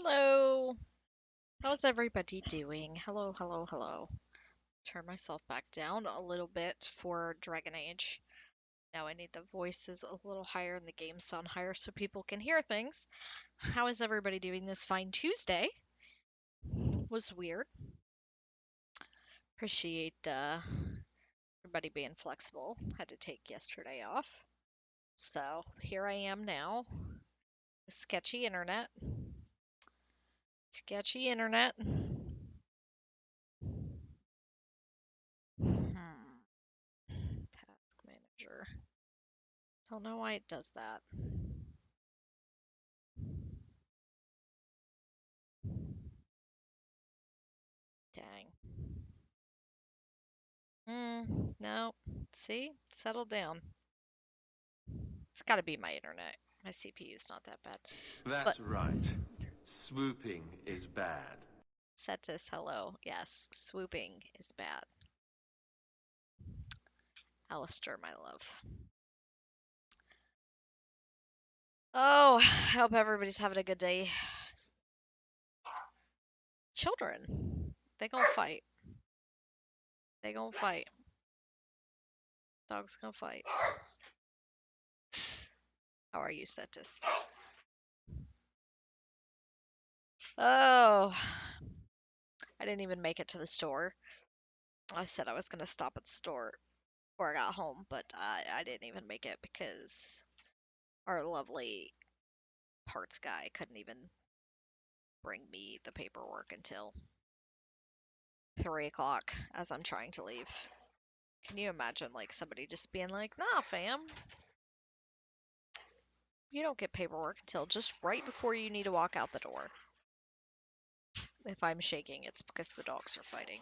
Hello. How's everybody doing? Hello, hello, hello. Turn myself back down a little bit for Dragon Age. Now I need the voices a little higher and the game sound higher so people can hear things. How is everybody doing this fine Tuesday? Was weird. Appreciate everybody being flexible. Had to take yesterday off. So here I am now. Sketchy internet. Sketchy internet. Task manager. Don't know why it does that. Dang. No. See? Settle down. It's gotta be my internet. My CPU's not that bad. But That's right. Swooping is bad. Cetus, hello. Yes, swooping is bad. Alistair, my love. Oh, I hope everybody's having a good day. Children. They gonna fight. They gonna fight. Dog's gonna fight. How are you, Cetus? Oh, I didn't even make it to the store. I said I was gonna stop at the store before I got home, but I didn't even make it because our lovely parts guy couldn't even bring me the paperwork until 3 o'clock as I'm trying to leave. Can you imagine like somebody just being like, nah, fam, you don't get paperwork until just right before you need to walk out the door. If I'm shaking, it's because the dogs are fighting.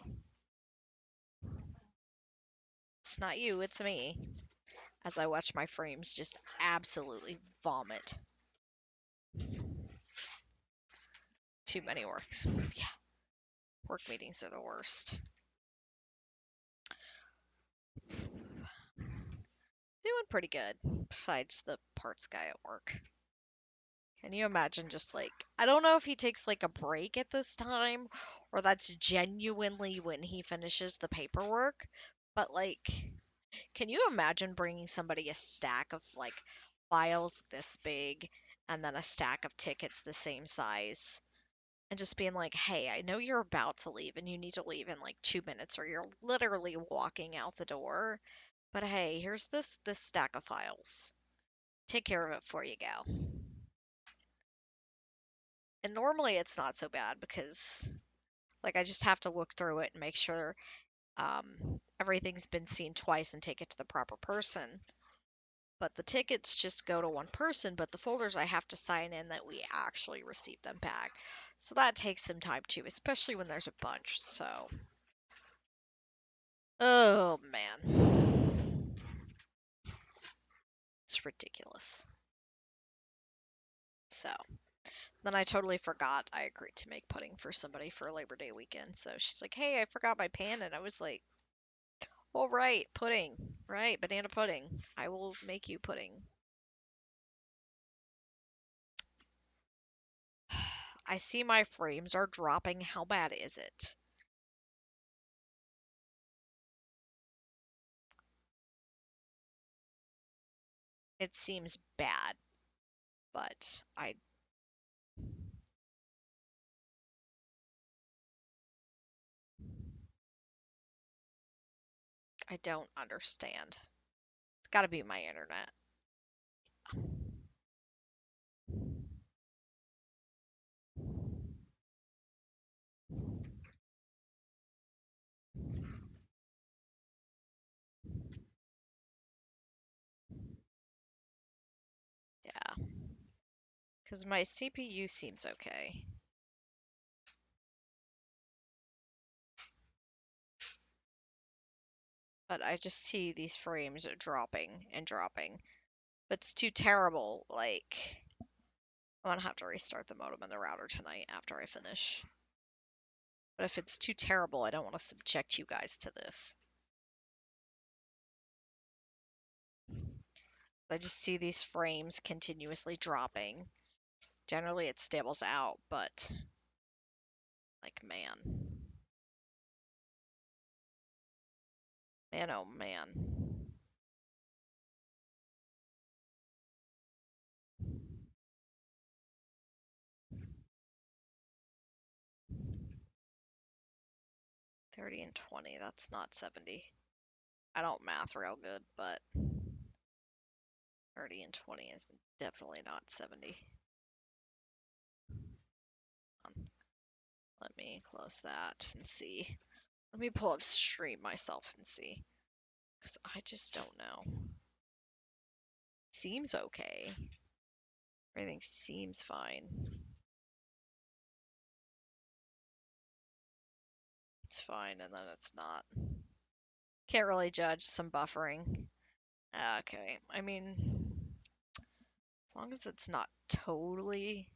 It's not you, it's me. As I watch my frames just absolutely vomit. Too many works. Yeah, work meetings are the worst. Doing pretty good, besides the parts guy at work. Can you imagine just like, I don't know if he takes like a break at this time or that's genuinely when he finishes the paperwork, but like, can you imagine bringing somebody a stack of like files this big and then a stack of tickets the same size and just being like, hey, I know you're about to leave and you need to leave in like 2 minutes or you're literally walking out the door, but hey, here's this stack of files. Take care of it before you go. And normally it's not so bad because like I just have to look through it and make sure everything's been seen twice and take it to the proper person. But the tickets just go to one person, but the folders I have to sign in that we actually received them back. So that takes some time too, especially when there's a bunch. So, oh man, it's ridiculous. So, then I totally forgot I agreed to make pudding for somebody for Labor Day weekend. So she's like, hey, I forgot my pan. And I was like, oh, right, pudding. Right, banana pudding. I will make you pudding. I see my frames are dropping. How bad is it? It seems bad, but I don't understand. It's got to be my internet. Yeah, because my CPU seems okay. But I just see these frames dropping and dropping. But it's too terrible. Like, I'm gonna have to restart the modem and the router tonight after I finish. But if it's too terrible, I don't want to subject you guys to this. I just see these frames continuously dropping Generally it stables out, but like man. Man oh man. 30 and 20, that's not 70. I don't math real good, but 30 and 20 is definitely not 70. Let me close that and see. Let me pull up stream myself and see. Because I just don't know. Seems okay. Everything seems fine. It's fine, and then it's not. Can't really judge some buffering. Okay, I mean, as long as it's not totally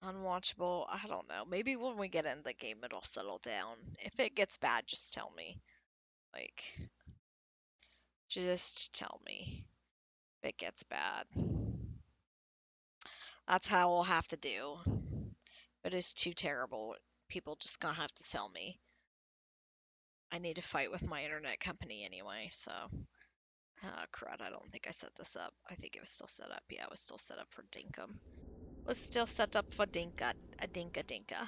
unwatchable, I don't know. Maybe when we get in the game, it'll settle down. If it gets bad, just tell me. Like, just tell me if it gets bad. That's how we'll have to do. If it is too terrible, people just gonna have to tell me. I need to fight with my internet company anyway, so. Crud, I don't think I set this up. I think it was still set up. Yeah, it was still set up for Dinkum. Was still set up for Dinka. A Dinka Dinka.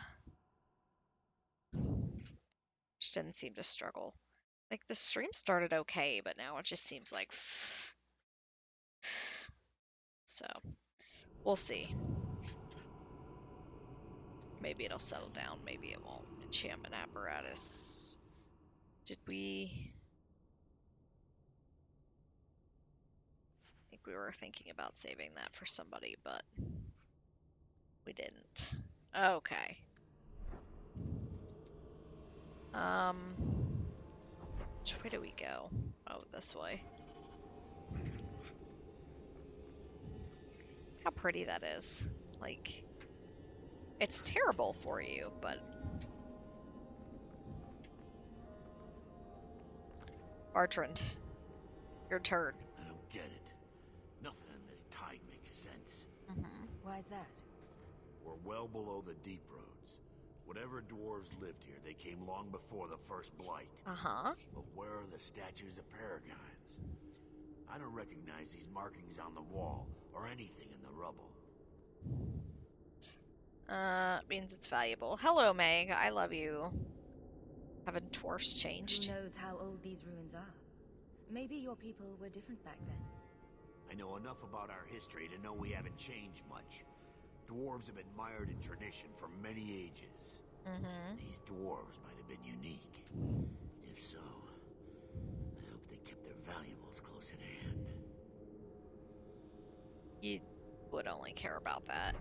Which didn't seem to struggle. Like, the stream started okay, but now it just seems like. So, we'll see. Maybe it'll settle down, maybe it won't. Enchantment apparatus. Did we. I think we were thinking about saving that for somebody, but we didn't. Okay. Which way do we go? Oh, this way. How pretty that is. Like, it's terrible for you, but. Bertrand, your turn. I don't get it. Nothing in this tide makes sense. Why's that? We're well below the deep roads. Whatever dwarves lived here, they came long before the first blight. Uh-huh. But where are the statues of paragons? I don't recognize these markings on the wall or anything in the rubble. Means it's valuable. Hello, Meg. I love you. Haven't dwarfs changed? Who knows how old these ruins are? Maybe your people were different back then. I know enough about our history to know we haven't changed much. Dwarves have been mired in tradition for many ages. These dwarves might have been unique. If so, I hope they kept their valuables close at hand. You would only care about that.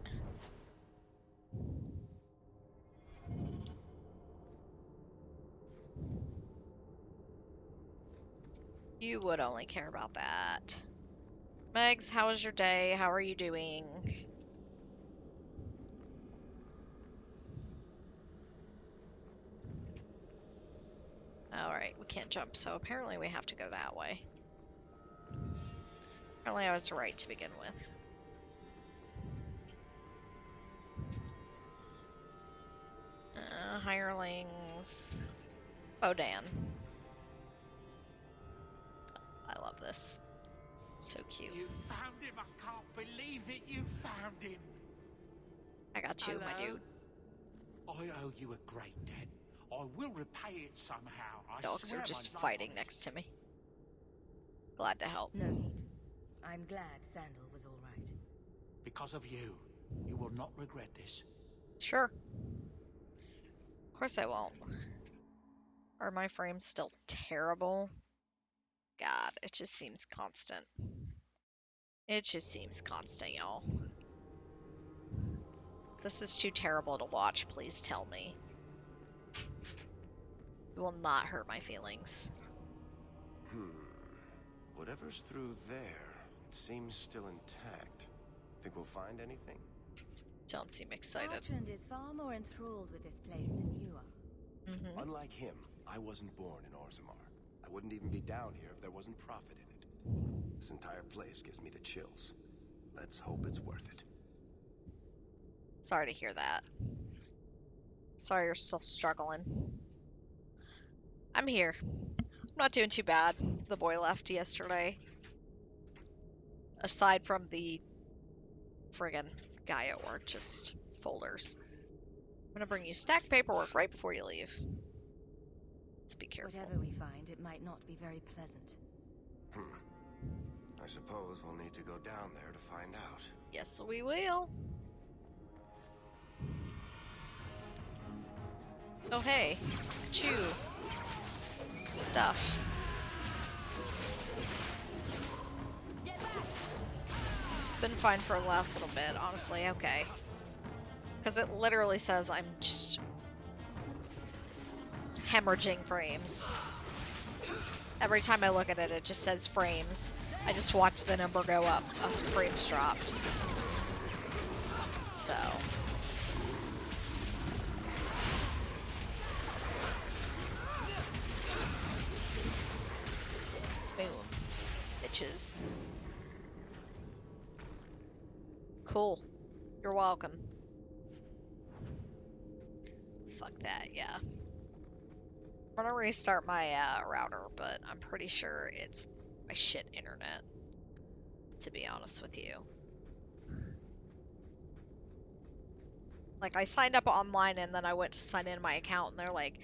You would only care about that. Megs, how was your day? How are you doing? Alright, we can't jump, so apparently we have to go that way. Apparently I was right to begin with. Hirelings. Bodan. I love this. So cute. You found him! I can't believe it! You found him! I got you, my Hello? dude. I owe you a great debt. I will repay it somehow. I Dogs swear are just my life fighting on next to me. Glad to help. No need. I'm glad Sandal was all right. Because of you. You will not regret this. Sure. Of course I won't. Are my frames still terrible? God, it just seems constant. It just seems constant, y'all. If this is too terrible to watch, please tell me. It will not hurt my feelings. Whatever's through there, it seems still intact. Think we'll find anything? Don't seem excited. Bertrand is far more enthralled with this place than you are. Unlike him, I wasn't born in Orzammar. I wouldn't even be down here if there wasn't profit in it. This entire place gives me the chills. Let's hope it's worth it. Sorry to hear that. Sorry you're still struggling. I'm here. I'm not doing too bad. The boy left yesterday. Aside from the friggin' guy at work, just folders. I'm gonna bring you stacked paperwork right before you leave. Let's be careful. Whatever we find, it might not be very pleasant. I suppose we'll need to go down there to find out. Yes, we will. Oh, hey. Chew. Stuff. It's been fine for the last little bit, honestly. Okay. Because it literally says I'm just hemorrhaging frames. Every time I look at it, it just says frames. I just watch the number go up. A frames dropped. So. Boom. Bitches. Cool. You're welcome. Fuck that, yeah. I'm gonna restart my router, but I'm pretty sure it's my shit internet, to be honest with you. Like, I signed up online and then I went to sign in my account and they're like,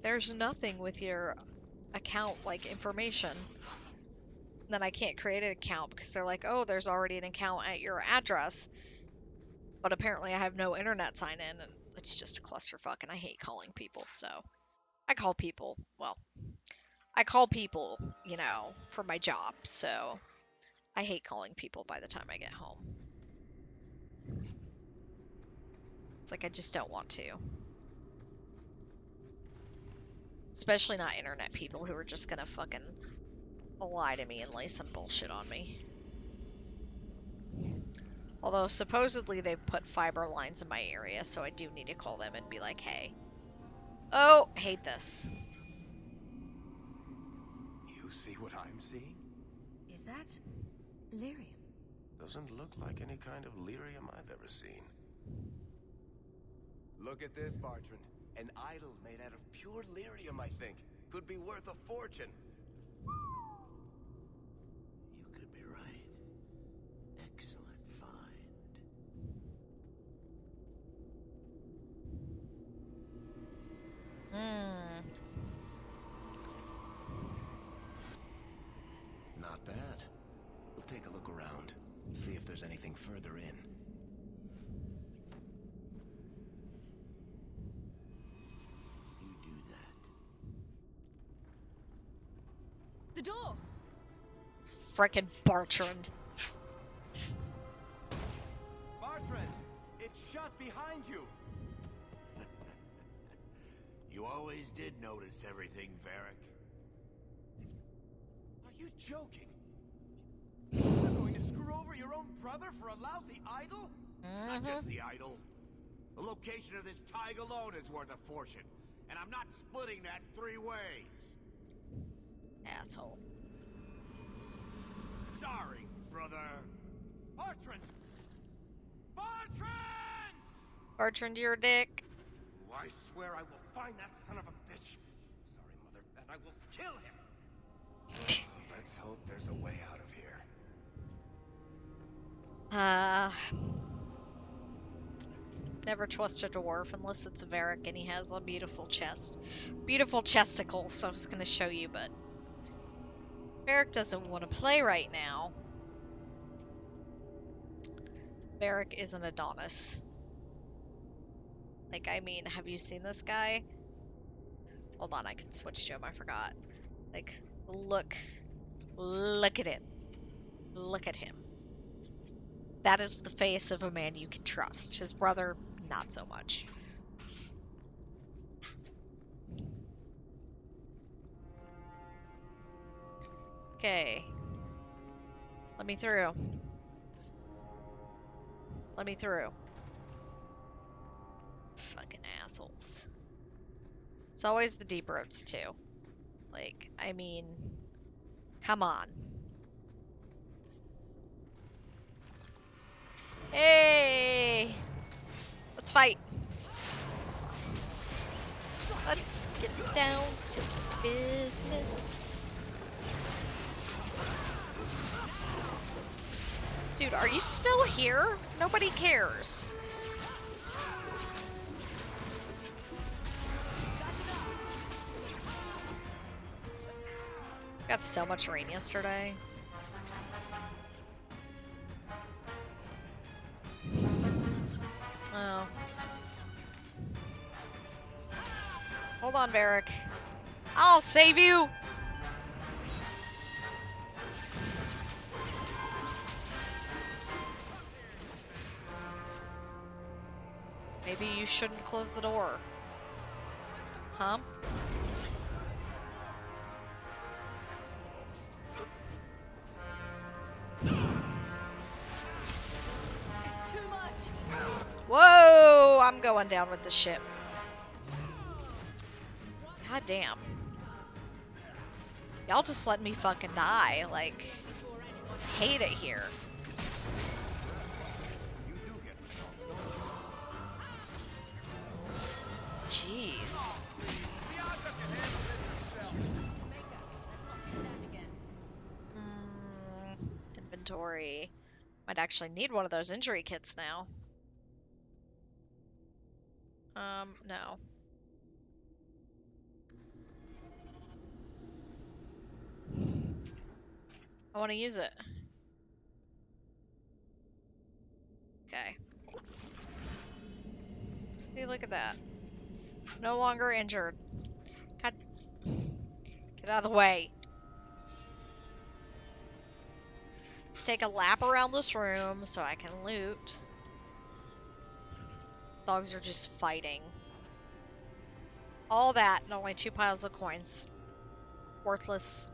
there's nothing with your account, like, information. And then I can't create an account because they're like, oh, there's already an account at your address. But apparently I have no internet sign in and it's just a clusterfuck and I hate calling people, so. I call people, well, I call people, you know, for my job, so I hate calling people by the time I get home. It's like I just don't want to. Especially not internet people who are just gonna fucking lie to me and lay some bullshit on me. Although supposedly they've put fiber lines in my area, so I do need to call them and be like, hey. Oh, hate this. You see what I'm seeing? Is that lyrium? Doesn't look like any kind of lyrium I've ever seen. Look at this, Bartrand. An idol made out of pure lyrium, I think. Could be worth a fortune. You could be right. Excellent find. Not bad. We'll take a look around. See if there's anything further in. You do that. The door! Frickin' Bartrand. Bartrand! It's shut behind you! You always did notice everything, Varric. Are you joking? You're going to screw over your own brother for a lousy idol? Not just the idol. The location of this tag alone is worth a fortune. And I'm not splitting that 3 ways. Asshole. Sorry, brother. Bartrand! Bartrand! Bartrand, you're a dick. I swear I will find that son of a bitch. Sorry, Mother, and I will kill him. Let's hope there's a way out of here. Never trust a dwarf unless it's a Varric and he has a beautiful chest. Beautiful chesticle, so I was gonna show you, but Varric doesn't want to play right now. Varric is an Adonis. Like, I mean, have you seen this guy? Hold on, I can switch to him, I forgot. Like, look at it. Look at him. That is the face of a man you can trust. His brother, not so much. Okay. Let me through. Let me through. Fucking assholes. It's always the deep roads, too. Like, I mean, come on. Hey! Let's get down to business. Dude, are you still here? Nobody cares. Got so much rain yesterday. Oh. Hold on, Varric. I'll save you! Maybe you shouldn't close the door. Huh? It's too much. Whoa! I'm going down with the ship. God damn. Y'all just let me fucking die. Like, hate it here. You do get results, don't you? Jeez. Inventory. Might actually need one of those injury kits now. No. I want to use it. Okay. See, look at that. No longer injured. God. Get out of the way. Let's take a lap around this room so I can loot. Dogs are just fighting. All that and only 2 piles of coins. Worthless.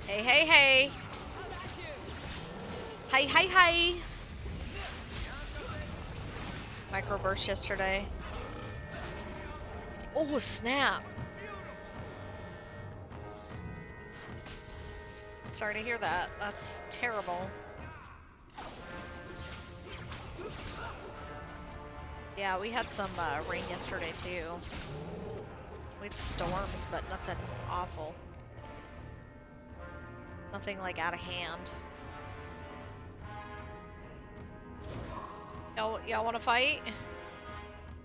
Hey, hey, hey! Hey, hey, hey! Microburst yesterday. Oh, snap! Sorry to hear that. That's terrible. Yeah, we had some rain yesterday too. We had storms, but nothing awful. Nothing like out of hand. Y'all want to fight?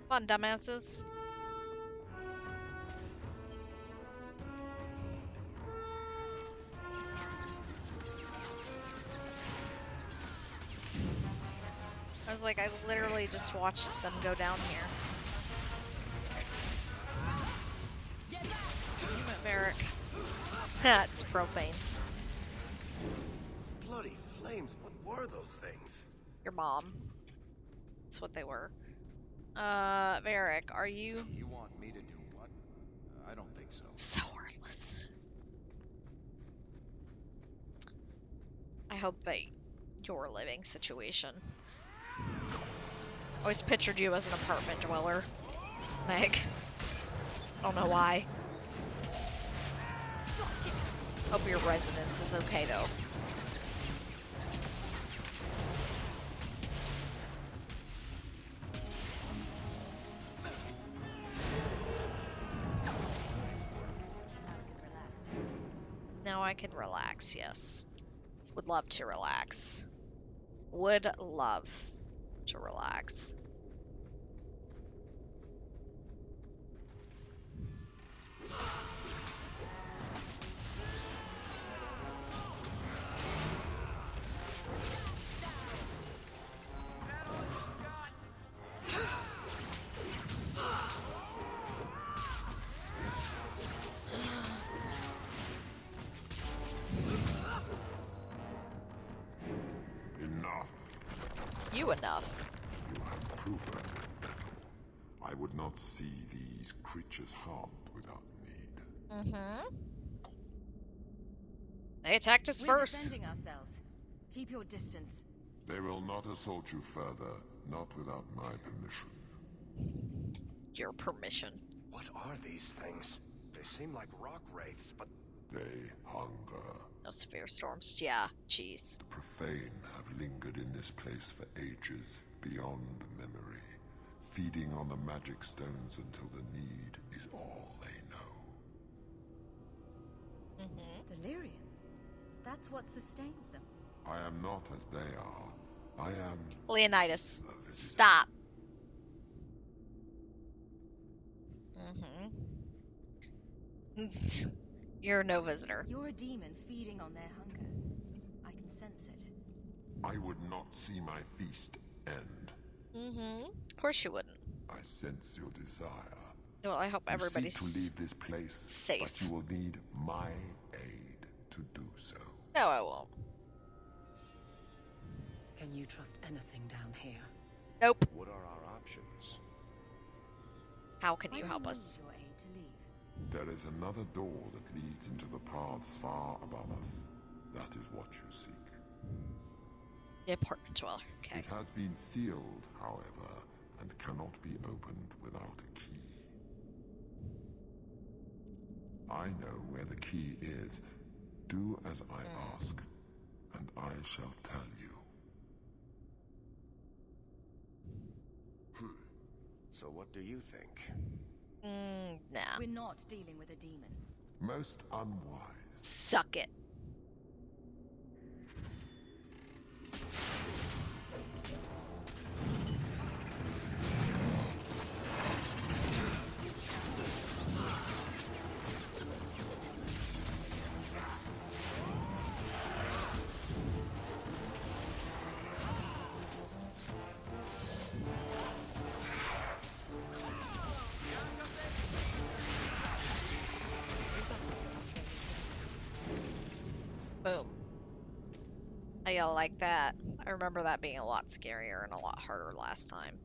Come on, dumbasses. I was like, I literally just watched them go down here. Damn it, Varric. That's profane. Bloody flames, what were those things? Your mom. That's what they were. Varric, are you... You want me to do what? I don't think so. So worthless. I hope that your living situation. Always pictured you as an apartment dweller, Meg. I don't know why. Hope your residence is okay though. Now I can relax, yes. Would love to relax. Would love to relax. You enough. You have proven I would not see these creatures harmed without need. Mm-hmm. They attacked us We're first. defending ourselves. Keep your distance. They will not assault you further, not without my permission. Your permission. What are these things? They seem like rock wraiths, but They hunger. No severe storms. Yeah, jeez. The profane have lingered in this place for ages, beyond memory, feeding on the magic stones until the need is all they know. Delirium. That's what sustains them. I am not as they are. I am Leonidas, a visitor. stop. You're no visitor. You're a demon feeding on their hunger. I can sense it. I would not see my feast end. Of course you wouldn't. I sense your desire. Well, I hope You everybody's seek to leave this place, safe. but you will need my aid to do so. No, I won't. Can you trust anything down here? Nope. What are our options? How can you Why do help need us? your aid to leave? There is another door that leads into the paths far above us. That is what you seek. The apartment dweller. Okay. It has been sealed, however, and cannot be opened without a key. I know where the key is. Do as I ask, and I shall tell you. So what do you think? Nah. We're not dealing with a demon. Most unwise. Suck it. Boom. How y'all like that? I remember that being a lot scarier and a lot harder last time.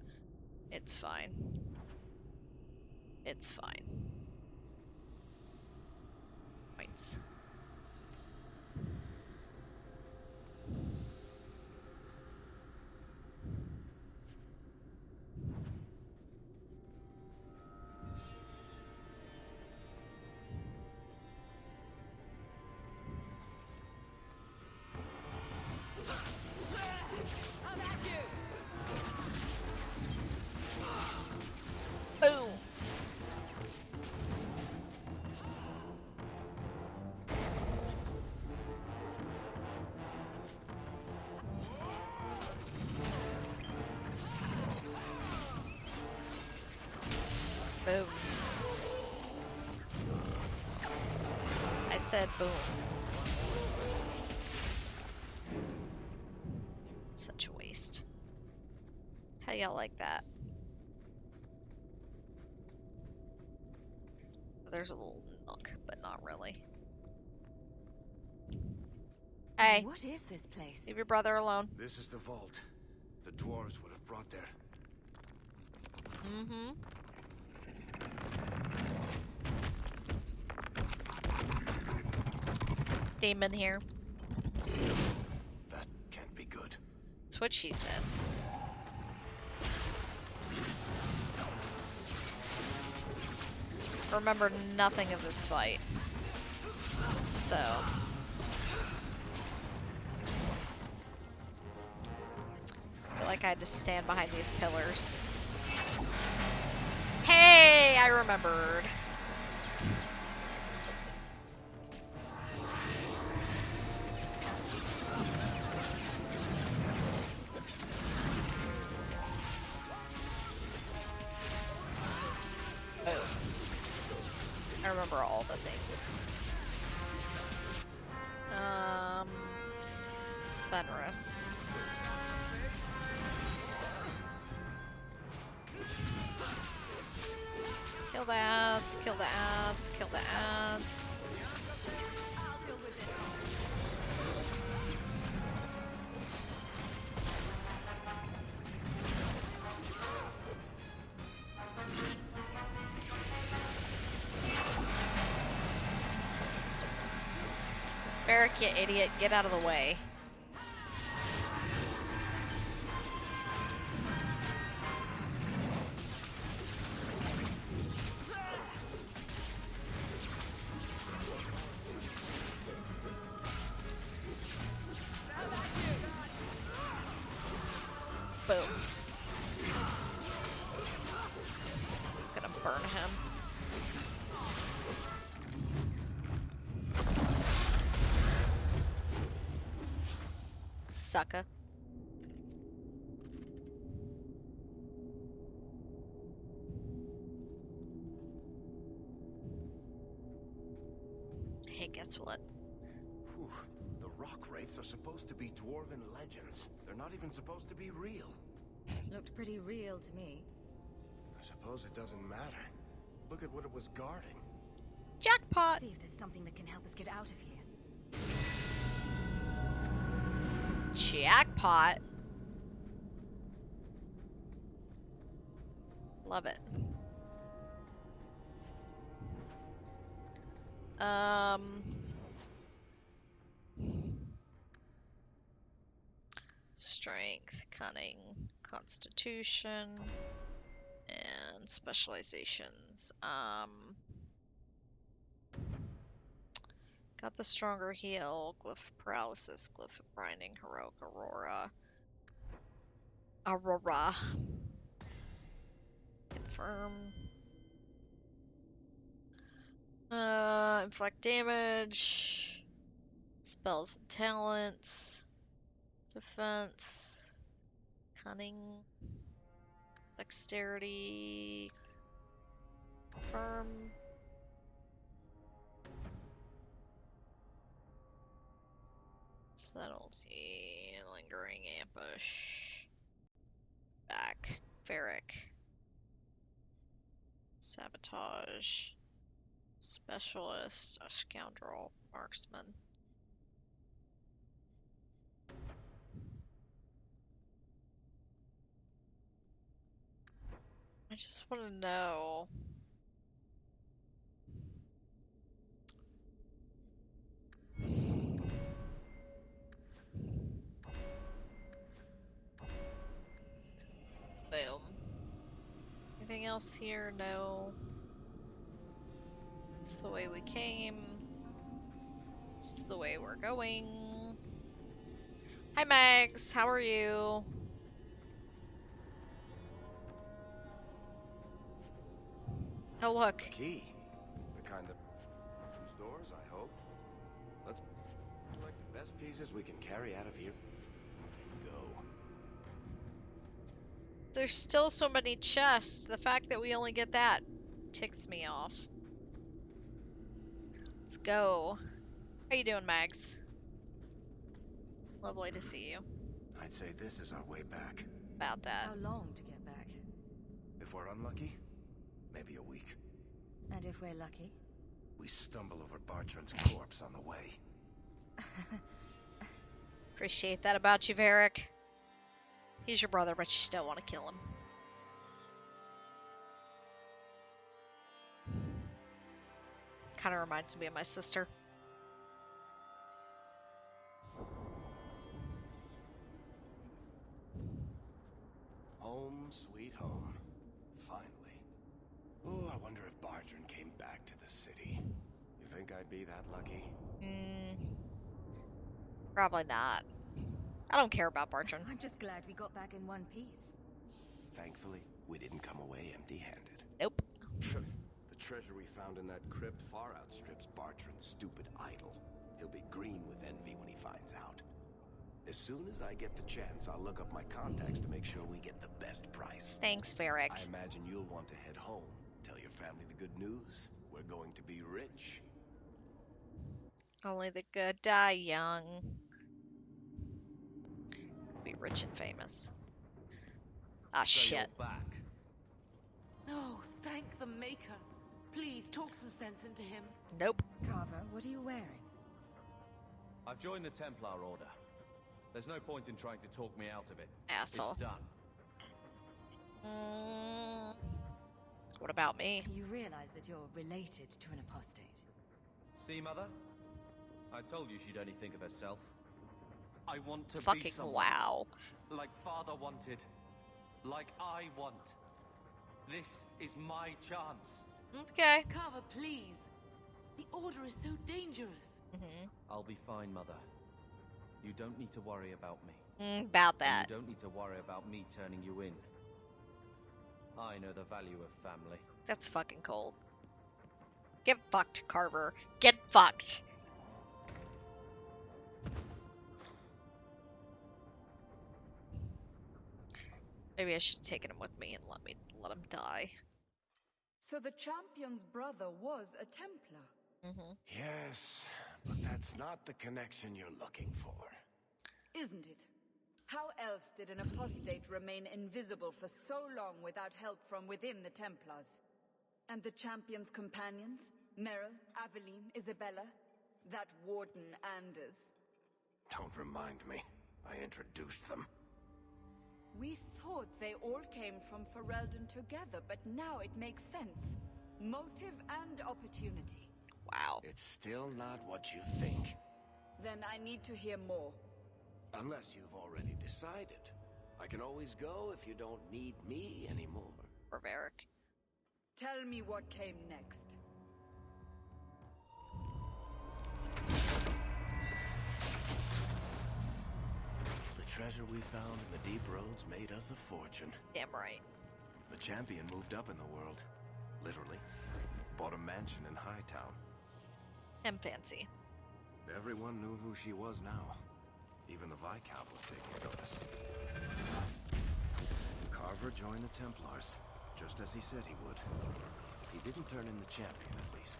It's fine. It's fine. Points. Boom. Boom. I said boom. Such a waste. How y'all like that? There's a little nook, but not really. Hey, What is this place? leave your brother alone. This is the vault. The dwarves would have brought there. Mm-hmm. Demon here. That can't be good. That's what she said. Remember nothing of this fight. So. I feel like I had to stand behind these pillars. Hey, I remembered. Oh. I remember all the things. Fenris. Kill the ads, kill the ads, kill the ads. Barrack, you idiot, get out of the way. sucker. Hey, guess what? Whew. The rock wraiths are supposed to be dwarven legends. They're not even supposed to be real. Looked pretty real to me. I suppose it doesn't matter. Look at what it was guarding. Jackpot! See if there's something that can help us get out of here. Jackpot! Love it. Strength, cunning, constitution, and specializations. Got the stronger heal, glyph paralysis, glyph of grinding, heroic aurora. Confirm. Inflict damage. Spells and talents. Defense. Cunning. Dexterity. Confirm. Subtlety. Lingering ambush. Back. Ferric. Sabotage. Specialist. A scoundrel. Marksman. I just want to know. Boom. Anything else here? No. It's the way we came. It's the way we're going. Hi, Mags. How are you? Oh, look. Key. The kind that opens doors, I hope. Let's like the best pieces we can carry out of here and go. There's still so many chests. The fact that we only get that ticks me off. Let's go. How you doing, Mags? Lovely to see you. I'd say this is our way back. About that. How long to get back? If we're unlucky, maybe a week. And if we're lucky? We stumble over Bartran's corpse on the way. Appreciate that about you, Varric. He's your brother, but you still want to kill him. Kind of reminds me of my sister. Home, sweet home. Finally. Oh, I wonder if Bartran came back to the city. You think I'd be that lucky? Probably not. I don't care about Bartran. I'm just glad we got back in one piece. Thankfully, we didn't come away empty-handed. Nope. The treasure we found in that crypt far outstrips Bartran's stupid idol. He'll be green with envy when he finds out. As soon as I get the chance, I'll look up my contacts to make sure we get the best price. Thanks, Varric. I imagine you'll want to head home. Tell your family the good news. We're going to be rich. Only the good die young. Be rich and famous. Ah, So you're shit. back. Oh, thank the Maker. Please talk some sense into him. Nope. Carver, what are you wearing? I've joined the Templar Order. There's no point in trying to talk me out of it. Asshole. It's done. What about me? You realize that you're related to an apostate. See, Mother? I told you she'd only think of herself. I want to be Fucking someone. wow. Like Father wanted. Like I want. This is my chance. Okay. Carver, please. The Order is so dangerous. I'll be fine, Mother. You don't need to worry about me. About that. You don't need to worry about me turning you in. I know the value of family. That's fucking cold. Get fucked, Carver. Get fucked. Maybe I should have taken him with me and let him die. So the champion's brother was a Templar. Mm-hmm. Yes, but that's not the connection you're looking for. Isn't it? How else did an apostate remain invisible for so long without help from within the Templars? And the champion's companions? Merrill, Aveline, Isabella? That Warden Anders? Don't remind me. I introduced them. We thought they all came from Ferelden together, but now it makes sense. Motive and opportunity. Wow. It's still not what you think. Then I need to hear more. Unless you've already decided. I can always go if you don't need me anymore. Barbaric. Tell me what came next. The treasure we found in the deep roads made us a fortune. Damn right. The champion moved up in the world. Literally. Bought a mansion in Hightown. I'm fancy. Everyone knew who she was now. Even the Viscount was taking notice. Carver joined the Templars, just as he said he would. He didn't turn in the champion, at least.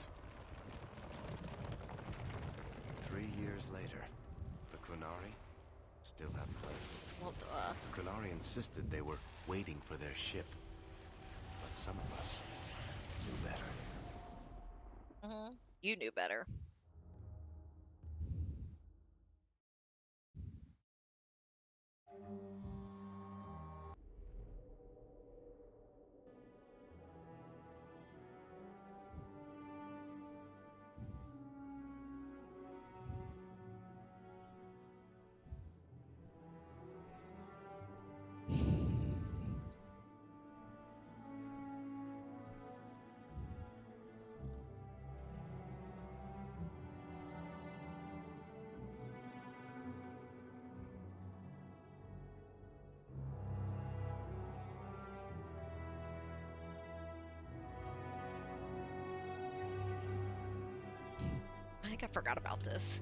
3 years later, the Qunari still haven't left. Well, The Qunari insisted they were waiting for their ship. But some of us knew better. you knew better. I think I forgot about this.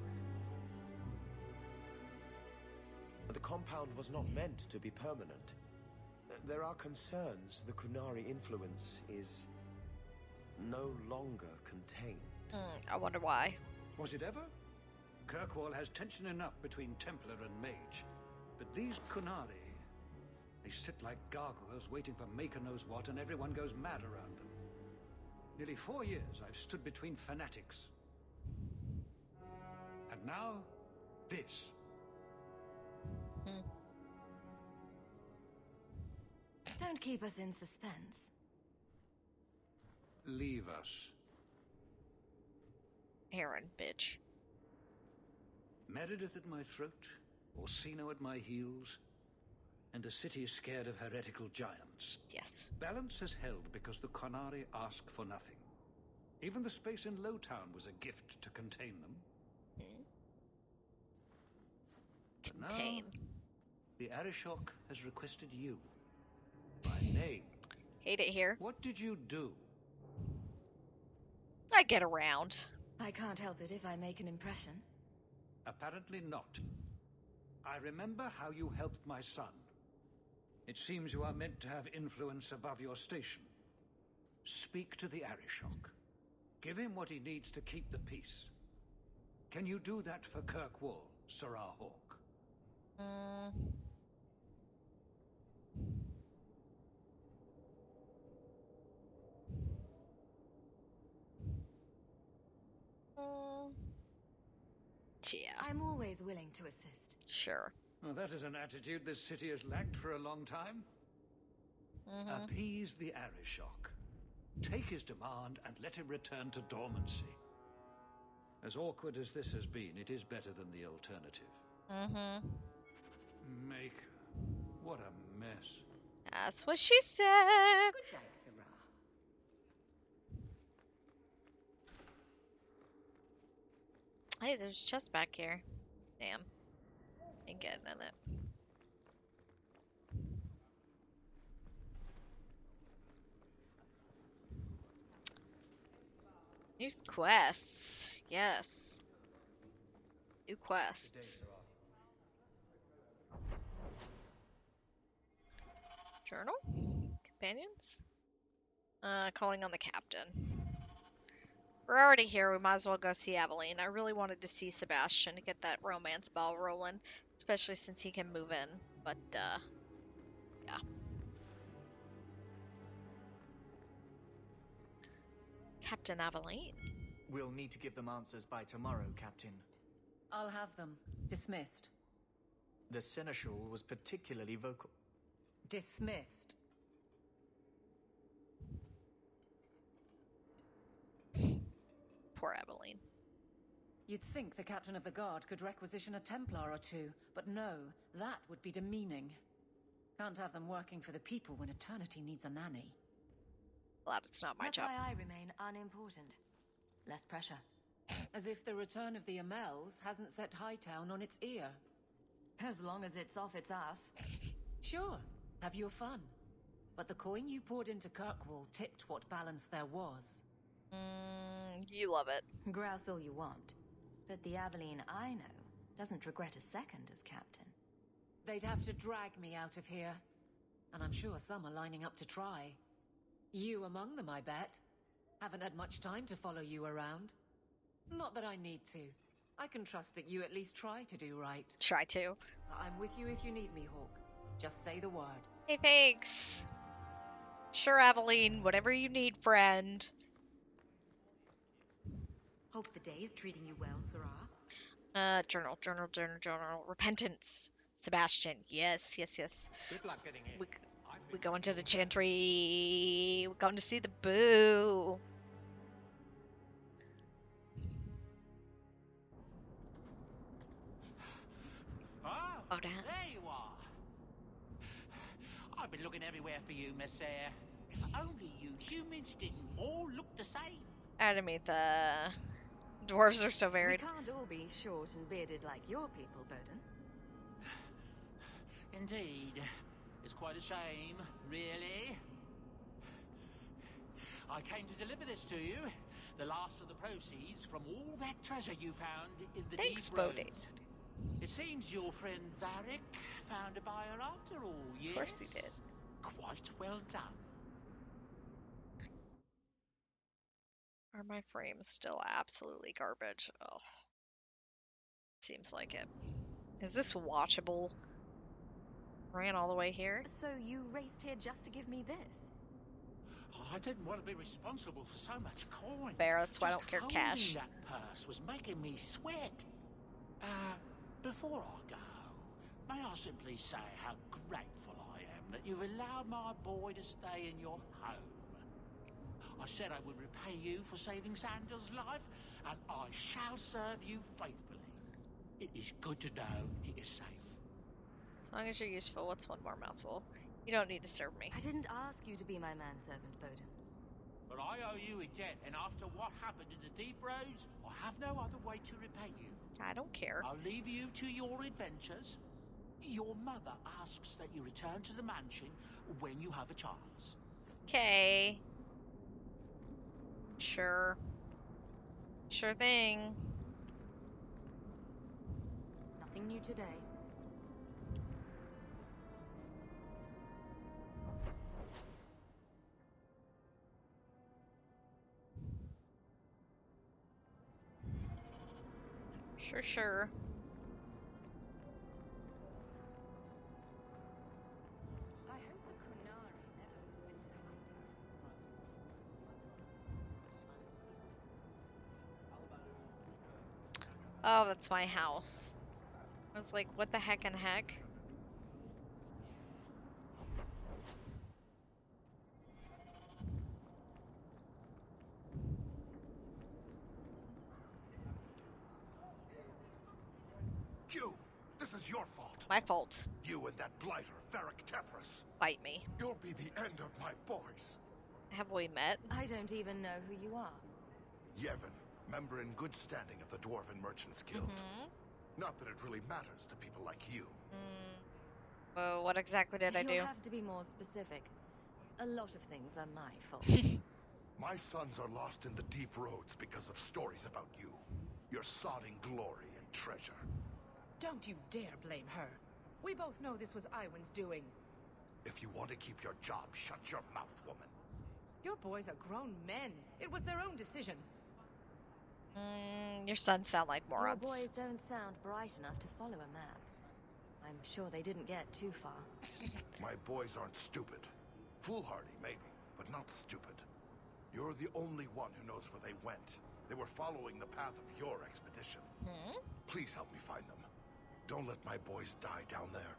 The compound was not meant to be permanent. There are concerns the Qunari influence is no longer contained. I wonder why. Was it ever? Kirkwall has tension enough between Templar and Mage. But these Qunari, they sit like gargoyles waiting for Maker knows what, and everyone goes mad around them. Nearly 4 years I've stood between fanatics. And now, this. Don't keep us in suspense. Leave us. Aaron, bitch. Meredith at my throat, Orsino at my heels, and a city scared of heretical giants. Yes. Balance has held because the Qunari ask for nothing. Even the space in Lowtown was a gift to contain them. But Contain. now, the Arishok has requested you. By name. Hate it here. What did you do? I get around. I can't help it if I make an impression. Apparently not. I remember how you helped my son. It seems you are meant to have influence above your station. Speak to the Arishok. Give him what he needs to keep the peace. Can you do that for Kirkwall, Sarah Hawk? Yeah. I'm always willing to assist. Sure. Well, that is an attitude this city has lacked for a long time. Appease the Arishok. Take his demand and let him return to dormancy. As awkward as this has been, it is better than the alternative. Maker. What a mess. That's what she said. Good day, Sarah. Hey, there's a chest back here. Damn. Ain't getting in it. New quests. Yes. New quests. Journal? Companions? Calling on the captain. We're already here, we might as well go see Aveline. I really wanted to see Sebastian to get that romance ball rolling, especially since he can move in. But, yeah. Captain Aveline. We'll need to give them answers by tomorrow, Captain. I'll have them. Dismissed. The Seneschal was particularly vocal. Dismissed. Poor Aveline. You'd think the captain of the guard could requisition a Templar or two, but no, that would be demeaning. Can't have them working for the people when eternity needs a nanny. Glad it's not my job. That's why I remain unimportant. Less pressure. As if the return of the Amels hasn't set Hightown on its ear. As long as it's off its ass. Sure, have your fun. But the coin you poured into Kirkwall tipped what balance there was. You love it. Grouse all you want. But the Aveline I know doesn't regret a second as captain. They'd have to drag me out of here. And I'm sure some are lining up to try. You among them, I bet. Haven't had much time to follow you around. Not that I need to. I can trust that you at least try to do right. Try to. I'm with you if you need me, Hawk. Just say the word. Hey, thanks. Sure, Aveline. Whatever you need, friend. Hope the day is treating you well, Sarah. Journal. Repentance. Sebastian. Yes. Good luck getting in. We go into the chantry. We're going to see the boo. Oh, damn. there you are. I've been looking everywhere for you, Messiah. If only you humans didn't all look the same. Adamite, the dwarves are so varied. We can't all be short and bearded like your people, Bowden. Indeed. It's quite a shame, really. I came to deliver this to you. The last of the proceeds from all that treasure you found in the Thanks, deep Bowden. roads. It seems your friend Varric found a buyer after all, yes? Of course he did. Quite well done. Are my frames still absolutely garbage? Oh. Seems like it. Is this watchable? Ran all the way here? So you raced here just to give me this? I didn't want to be responsible for so much coin. Fair, that's why I Just don't care holding cash. that purse was making me sweat. Before I go, may I simply say how grateful I am that you've allowed my boy to stay in your home. I said I would repay you for saving Sandel's life, and I shall serve you faithfully. It is good to know he is safe. As long as you're useful, what's one more mouthful? You don't need to serve me. I didn't ask you to be my manservant, Bowden. But I owe you a debt, and after what happened in the deep roads, I have no other way to repay you. I don't care. I'll leave you to your adventures. Your mother asks that you return to the mansion when you have a chance. Okay. Sure. Sure thing. Nothing new today. Sure. I hope the Kunari never move into Oh, that's my house. I was like, what the heck and heck? You! This is your fault. My fault. You and that blighter, Varric Tethras. Bite me. You'll be the end of my boys. Have we met? I don't even know who you are. Yevon, member in good standing of the Dwarven Merchants Guild. Not that it really matters to people like you. Well, what exactly did I do? You'll have to be more specific. A lot of things are my fault. My sons are lost in the deep roads because of stories about you. Your sodding glory and treasure. Don't you dare blame her. We both know this was Iwan's doing. If you want to keep your job, shut your mouth, woman. Your boys are grown men. It was their own decision. Your sons sound like Your morons. boys don't sound bright enough to follow a map. I'm sure they didn't get too far. My boys aren't stupid. Foolhardy, maybe, but not stupid. You're the only one who knows where they went. They were following the path of your expedition. Please help me find them. Don't let my boys die down there.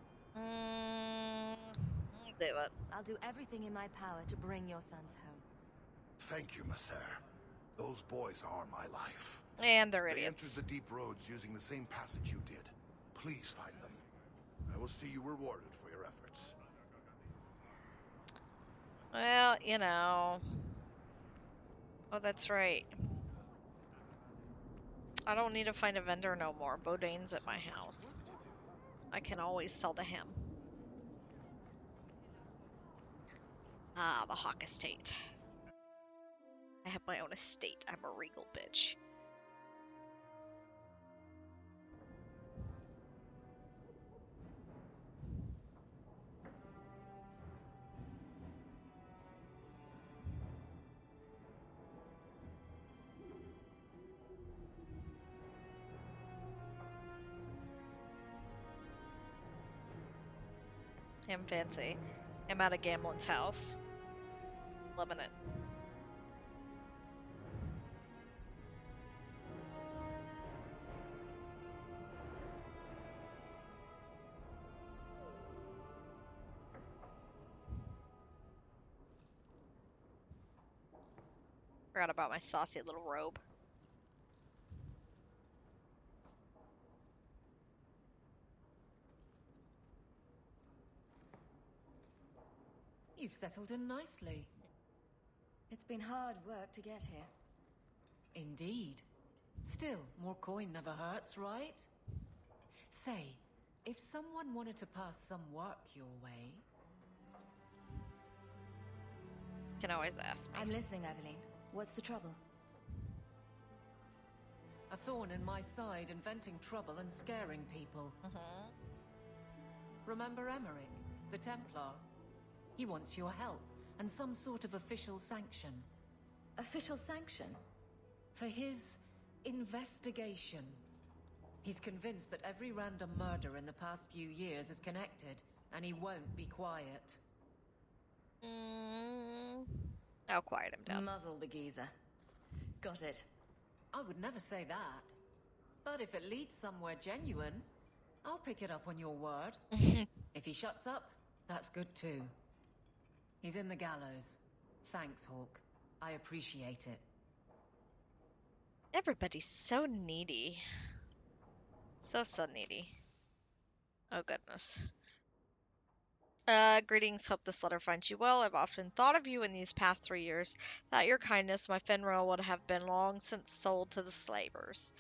Do it. I'll do everything in my power to bring your sons home. Thank you, Messer. Those boys are my life. And they're They idiots. entered the deep roads using the same passage you did. Please find them. I will see you rewarded for your efforts. Well, you know. Oh, that's right. I don't need to find a vendor no more. Bodaine's at my house. I can always sell to him. Ah, the Hawk Estate. I have my own estate. I'm a regal bitch. Him fancy. I'm at a Gamlin's house. Loving it. Forgot about my saucy little robe. You've settled in nicely. It's been hard work to get here. Indeed. Still, more coin never hurts, right? Say, if someone wanted to pass some work your way... Can always ask me. I'm listening, Aveline. What's the trouble? A thorn in my side, inventing trouble and scaring people. Remember Emmerich, the Templar? He wants your help, and some sort of official sanction. Official sanction? For his investigation. He's convinced that every random murder in the past few years is connected, and he won't be quiet. I'll quiet him down. Muzzle the geezer. Got it. I would never say that. But if it leads somewhere genuine, I'll pick it up on your word. If he shuts up, that's good too. He's in the gallows. Thanks, Hawk. I appreciate it. Everybody's so needy. So needy. Oh, goodness. Greetings. Hope this letter finds you well. I've often thought of you in these past 3 years. Without your kindness, my Finral would have been long since sold to the slavers.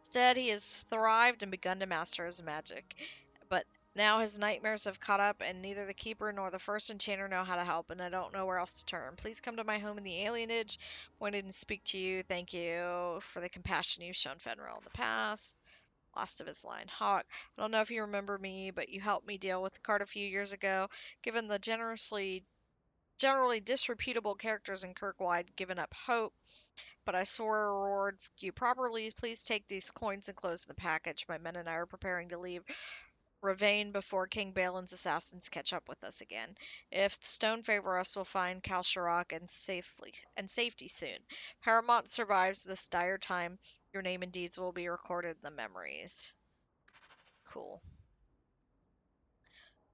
Instead, he has thrived and begun to master his magic. But now his nightmares have caught up, and neither the Keeper nor the first Enchanter know how to help, and I don't know where else to turn. Please come to my home in the Alienage. Wanted to speak to you. Thank you for the compassion you've shown Fenrir in the past. Last of his line. Hawk, I don't know if you remember me, but you helped me deal with the card a few years ago. Given the generally disreputable characters in Kirkwide given up hope, but I swore a reward you properly. Please take these coins and clothes in the package. My men and I are preparing to leave Ravane before King Balin's assassins catch up with us again. If the stone favor us, we'll find Kalsharak and safety soon. Paramount survives this dire time. Your name and deeds will be recorded in the memories. Cool.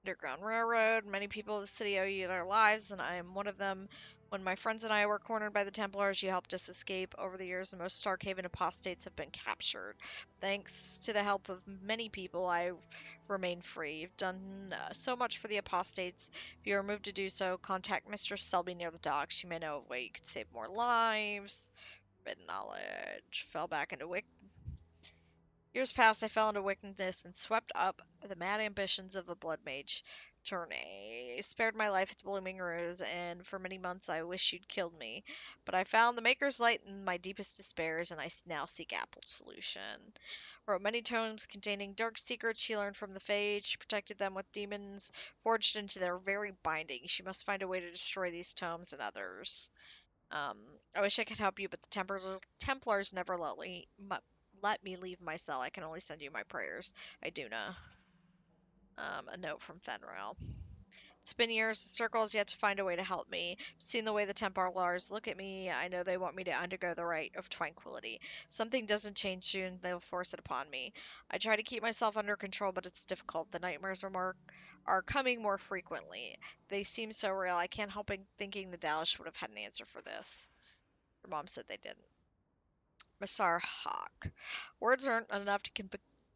Underground Railroad. Many people of the city owe you their lives, and I am one of them. When my friends and I were cornered by the Templars, you helped us escape. Over the years, most Starkhaven apostates have been captured. Thanks to the help of many people, I've remained free. You've done so much for the apostates. If you are moved to do so, contact Mistress Selby near the docks. You may know a way you could save more lives. Forbidden knowledge. Fell back into Years past, I fell into wickedness and swept up the mad ambitions of a blood mage. Tournay spared my life at the Blooming Rose, and for many months I wished you'd killed me. But I found the Maker's Light in my deepest despairs, and now seek Apple Solution. Wrote many tomes containing dark secrets she learned from the Fade. She protected them with demons forged into their very binding. She must find a way to destroy these tomes and others. I wish I could help you, but the Templars never let me leave my cell. I can only send you my prayers. Iduna. A note from Fenrir. It's been years. The Circle has yet to find a way to help me. Seeing the way the Templars look at me, I know they want me to undergo the rite of tranquility. If something doesn't change soon, they'll force it upon me. I try to keep myself under control, but it's difficult. The nightmares are coming more frequently. They seem so real. I can't help thinking the Dallas would have had an answer for this. Your mom said they didn't. Masar Hawk. Words aren't enough to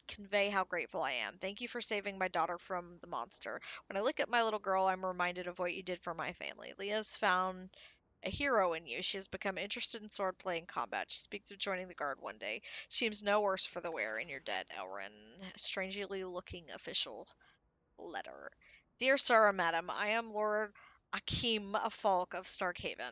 convey how grateful I am. Thank you for saving my daughter from the monster. When I look at my little girl, I'm reminded of what you did for my family. Leah's found a hero in you. She has become interested in swordplay and combat. She speaks of joining the guard one day. She seems no worse for the wear, and you're dead, Elrin. Strangely looking official letter. Dear Sir and Madam, I am Lord Akim Falk of Starkhaven.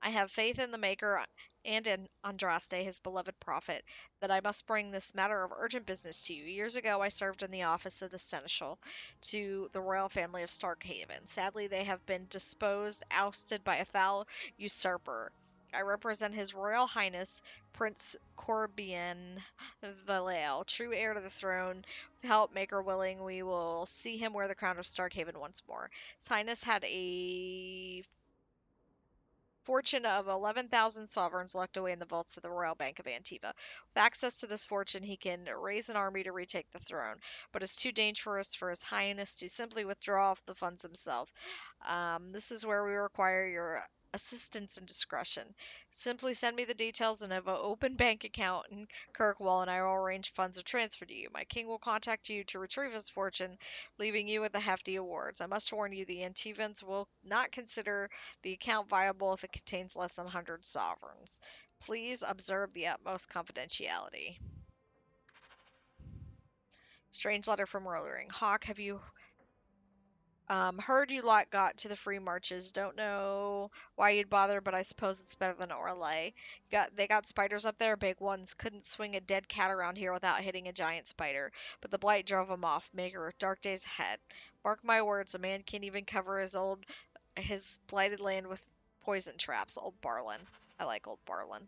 I have faith in the Maker and in Andraste, his beloved prophet, that I must bring this matter of urgent business to you. Years ago, I served in the office of the Seneschal to the royal family of Starkhaven. Sadly, they have been ousted by a foul usurper. I represent His Royal Highness Prince Corbian Valale, true heir to the throne. With help, Maker willing, we will see him wear the crown of Starkhaven once more. His Highness had a fortune of 11,000 sovereigns locked away in the vaults of the Royal Bank of Antiva. With access to this fortune, he can raise an army to retake the throne, but it's too dangerous for His Highness to simply withdraw off the funds himself. This is where we require your assistance and discretion. Simply send me the details and have an open bank account in Kirkwall, and I will arrange funds to transfer to you. My king will contact you to retrieve his fortune, leaving you with the hefty awards. I must warn you, the Antivans will not consider the account viable if it contains less than 100 sovereigns. Please observe the utmost confidentiality. Strange letter from Rollering. Hawk, have you heard you lot got to the free marches? Don't know why you'd bother, but I suppose it's better than Orlais. They got spiders up there, big ones. Couldn't swing a dead cat around here without hitting a giant spider. But the blight drove 'em off. Maker, dark days ahead. Mark my words, a man can't even cover his blighted land with poison traps. Old Barlin. I like old Barlin.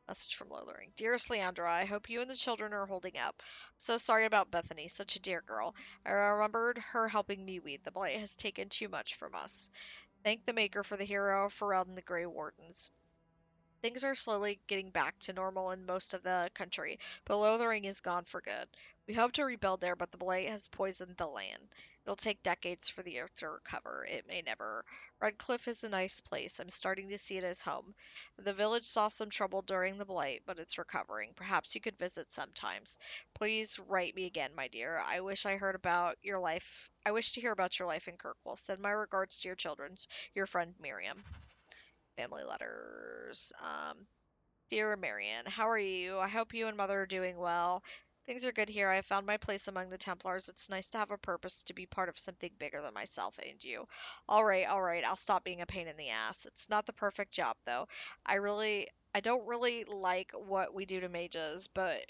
Message from Lowering. Dearest Leandra, I hope you and the children are holding up. I'm so sorry about Bethany, such a dear girl. I remembered her helping me weed. The blight has taken too much from us. Thank the Maker for the hero of Pharrell and the Grey Wardens. Things are slowly getting back to normal in most of the country, but Lothering is gone for good. We hope to rebuild there, but the blight has poisoned the land. It'll take decades for the earth to recover. It may never. Redcliffe is a nice place. I'm starting to see it as home. The village saw some trouble during the blight, but it's recovering. Perhaps you could visit sometimes. Please write me again, my dear. I wish to hear about your life in Kirkwall. Send my regards to your children. Your friend Miriam. Family letters. Dear Marianne, how are you? I hope you and Mother are doing well. Things are good here. I have found my place among the Templars. It's nice to have a purpose, to be part of something bigger than myself and you. All right, I'll stop being a pain in the ass. It's not the perfect job, though. I don't really like what we do to mages, but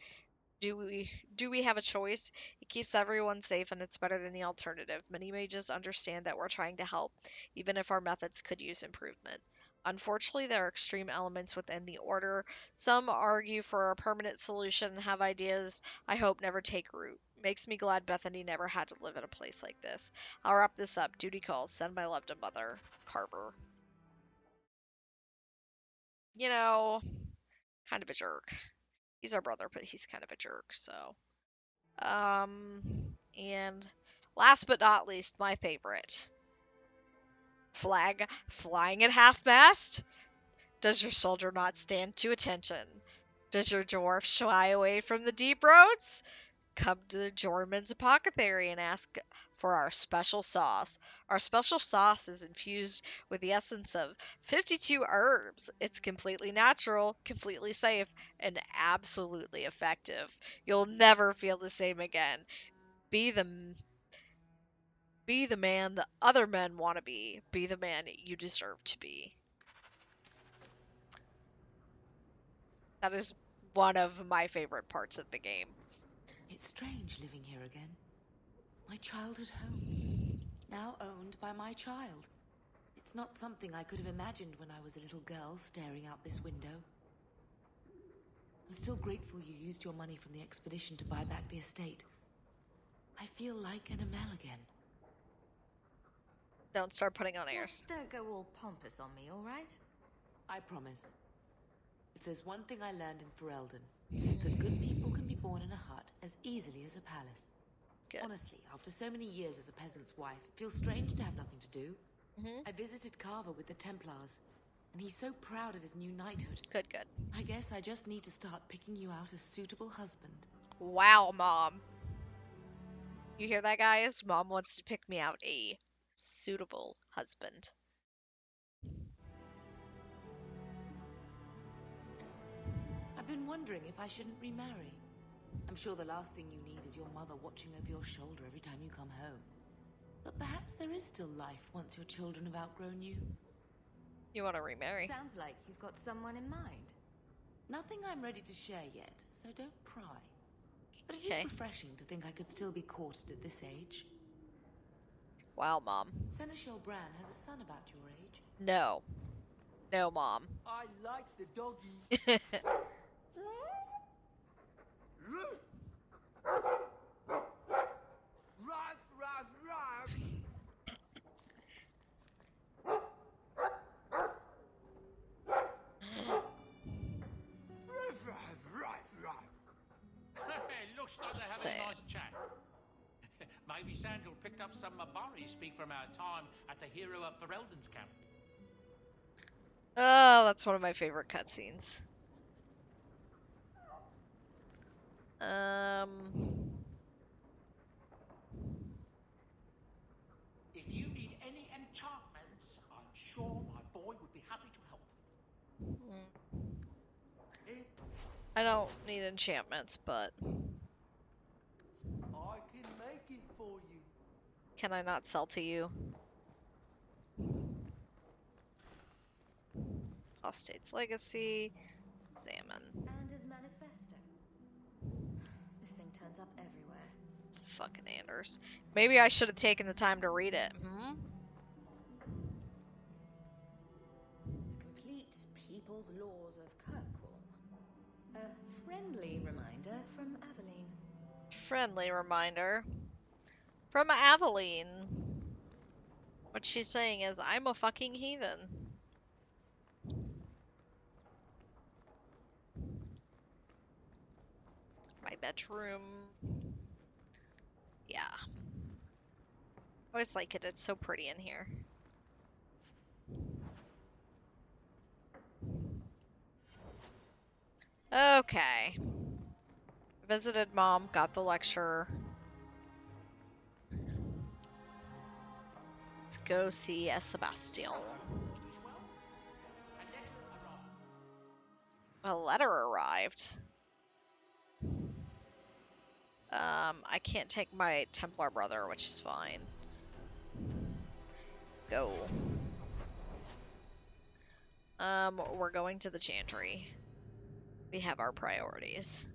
do we have a choice? It keeps everyone safe and it's better than the alternative. Many mages understand that we're trying to help, even if our methods could use improvement. Unfortunately, there are extreme elements within the order. Some argue for a permanent solution and have ideas I hope never take root. Makes me glad Bethany never had to live in a place like this. I'll wrap this up. Duty calls. Send my love to Mother. Carver. You know, kind of a jerk. He's our brother, but he's kind of a jerk, so. Um, and last but not least, my favorite. Flag flying at half mast? Does your soldier not stand to attention? Does your dwarf shy away from the deep roads? Come to the Jorman's Apothecary and ask for our special sauce. Our special sauce is infused with the essence of 52 herbs. It's completely natural, completely safe, and absolutely effective. You'll never feel the same again. Be the Be the man the other men want to be. Be the man you deserve to be. That is one of my favorite parts of the game. It's strange living here again. My childhood home, now owned by my child. It's not something I could have imagined when I was a little girl staring out this window. I'm still grateful you used your money from the expedition to buy back the estate. I feel like an Amel again. Don't start putting on airs. Just don't go all pompous on me, all right? I promise. If there's one thing I learned in Ferelden, it's that good people can be born in a hut as easily as a palace. Good. Honestly, after so many years as a peasant's wife, it feels strange to have nothing to do. I visited Carver with the Templars, and he's so proud of his new knighthood. Good, good. I guess I just need to start picking you out a suitable husband. Wow, Mom. You hear that, guys? Mom wants to pick me out a suitable husband. I've been wondering if I shouldn't remarry. I'm sure the last thing you need is your mother watching over your shoulder every time you come home. But perhaps there is still life once your children have outgrown you. You want to remarry? Sounds like you've got someone in mind. Nothing I'm ready to share yet, so don't pry. But it Okay. is refreshing to think I could still be courted at this age. Wow, Mom. Seneschal Bran has a son about your age. No. No, Mom. I like the doggy. Ruff, ruff, ruff. Ruff, ruff, ruff, ruff. Looks like they're having a nice chat. Maybe Sandal picked up some Mabari speak from our time at the hero of Ferelden's camp. Oh, that's one of my favorite cutscenes. If you need any enchantments, I'm sure my boy would be happy to help. I don't need enchantments, but I can make it for you. can I not sell to you? Apostate's Legacy, Salmon. And his manifesto. This thing turns up everywhere. Fucking Anders. Maybe I should have taken the time to read it. The complete people's laws of Kirkwall. A friendly reminder from Aveline. Friendly reminder from Aveline. What she's saying is, I'm a fucking heathen. My bedroom. Yeah. I always like it. It's so pretty in here. Okay. Visited Mom, got the lecture. Let's go see Sebastian. A letter arrived. I can't take my Templar brother, which is fine. Go. We're going to the Chantry. We have our priorities.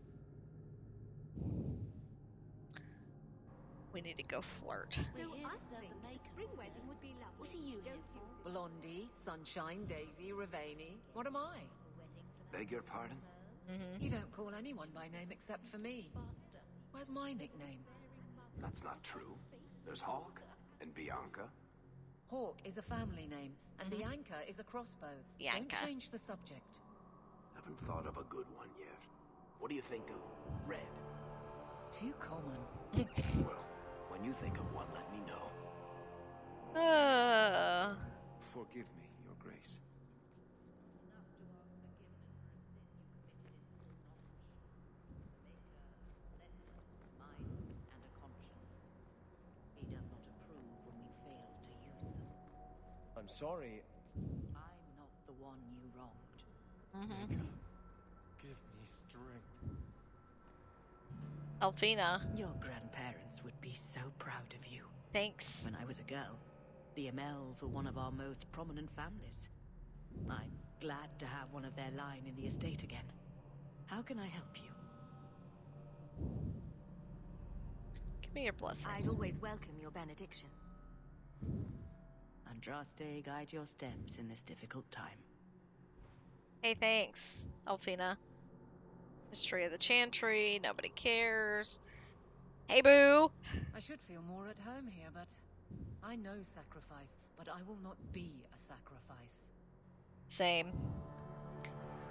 We need to go flirt. So I think a spring wedding would be lovely. What are you here for? Blondie, Sunshine, Daisy, Ravani. What am I? Beg your pardon? You don't call anyone by name except for me. Where's my nickname? That's not true. There's Hawk and Bianca. Hawk is a family name, and Bianca is a crossbow. Bianca. Don't change the subject. Haven't thought of a good one yet. What do you think of Red? Too common. Well, when you think of one, let me know. Forgive me, Your Grace. I'm sorry. I'm not the one you wronged. Give me strength. Alfina. Your grandparents would be so proud of you. Thanks. When I was a girl, the Amels were one of our most prominent families. I'm glad to have one of their line in the estate again. How can I help you? Give me your blessing. I'd always welcome your benediction. Andraste, guide your steps in this difficult time. Hey, thanks, Alfina. History of the Chantry. Nobody cares. Hey, boo. I should feel more at home here, but I know sacrifice, but I will not be a sacrifice. Same.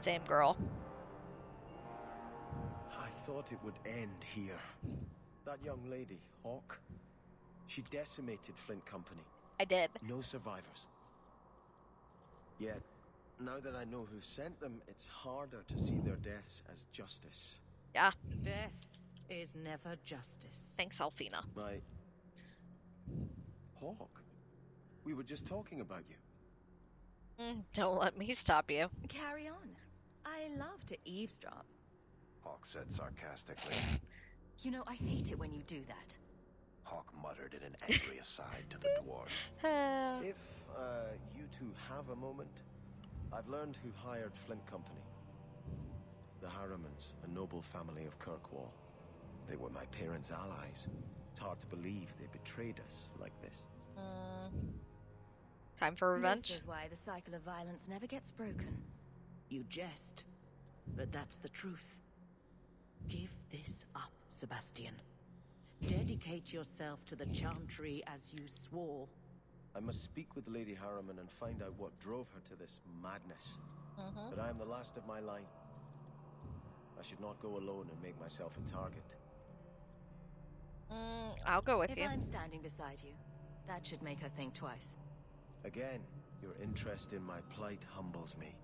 Same girl. I thought it would end here. That young lady, Hawk, she decimated Flint Company. I did. No survivors. Yet, now that I know who sent them, it's harder to see their deaths as justice. Yeah. Death is never justice. Thanks, Alfina. My... Hawk? We were just talking about you. Don't let me stop you. Carry on. I love to eavesdrop. Hawk said sarcastically. You know, I hate it when you do that. Hawk muttered in an angry aside to the dwarf. If, you two have a moment, I've learned who hired Flint Company. The Harrimans, a noble family of Kirkwall. They were my parents' allies. It's hard to believe they betrayed us like this. Time for revenge? This is why the cycle of violence never gets broken. You jest, but that's the truth. Give this up, Sebastian. Dedicate yourself to the Chantry as you swore. I must speak with Lady Harriman and find out what drove her to this madness. But I am the last of my line. I should not go alone and make myself a target. I'll go with you. If I'm standing beside you, that should make her think twice. Again, your interest in my plight humbles me.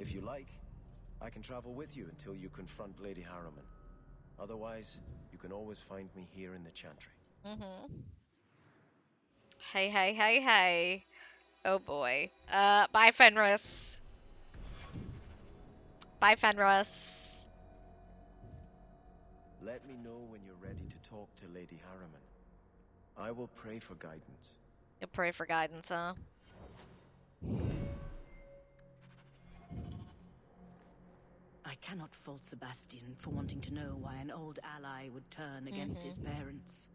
If you like, I can travel with you until you confront Lady Harriman. Otherwise, you can always find me here in the Chantry. Hey, hey, hey, hey. Oh boy. Bye, Fenris. Bye, Fenris. Let me know when you're ready to talk to Lady Harriman. I will pray for guidance. You'll pray for guidance, huh? I cannot fault Sebastian for wanting to know why an old ally would turn against his parents.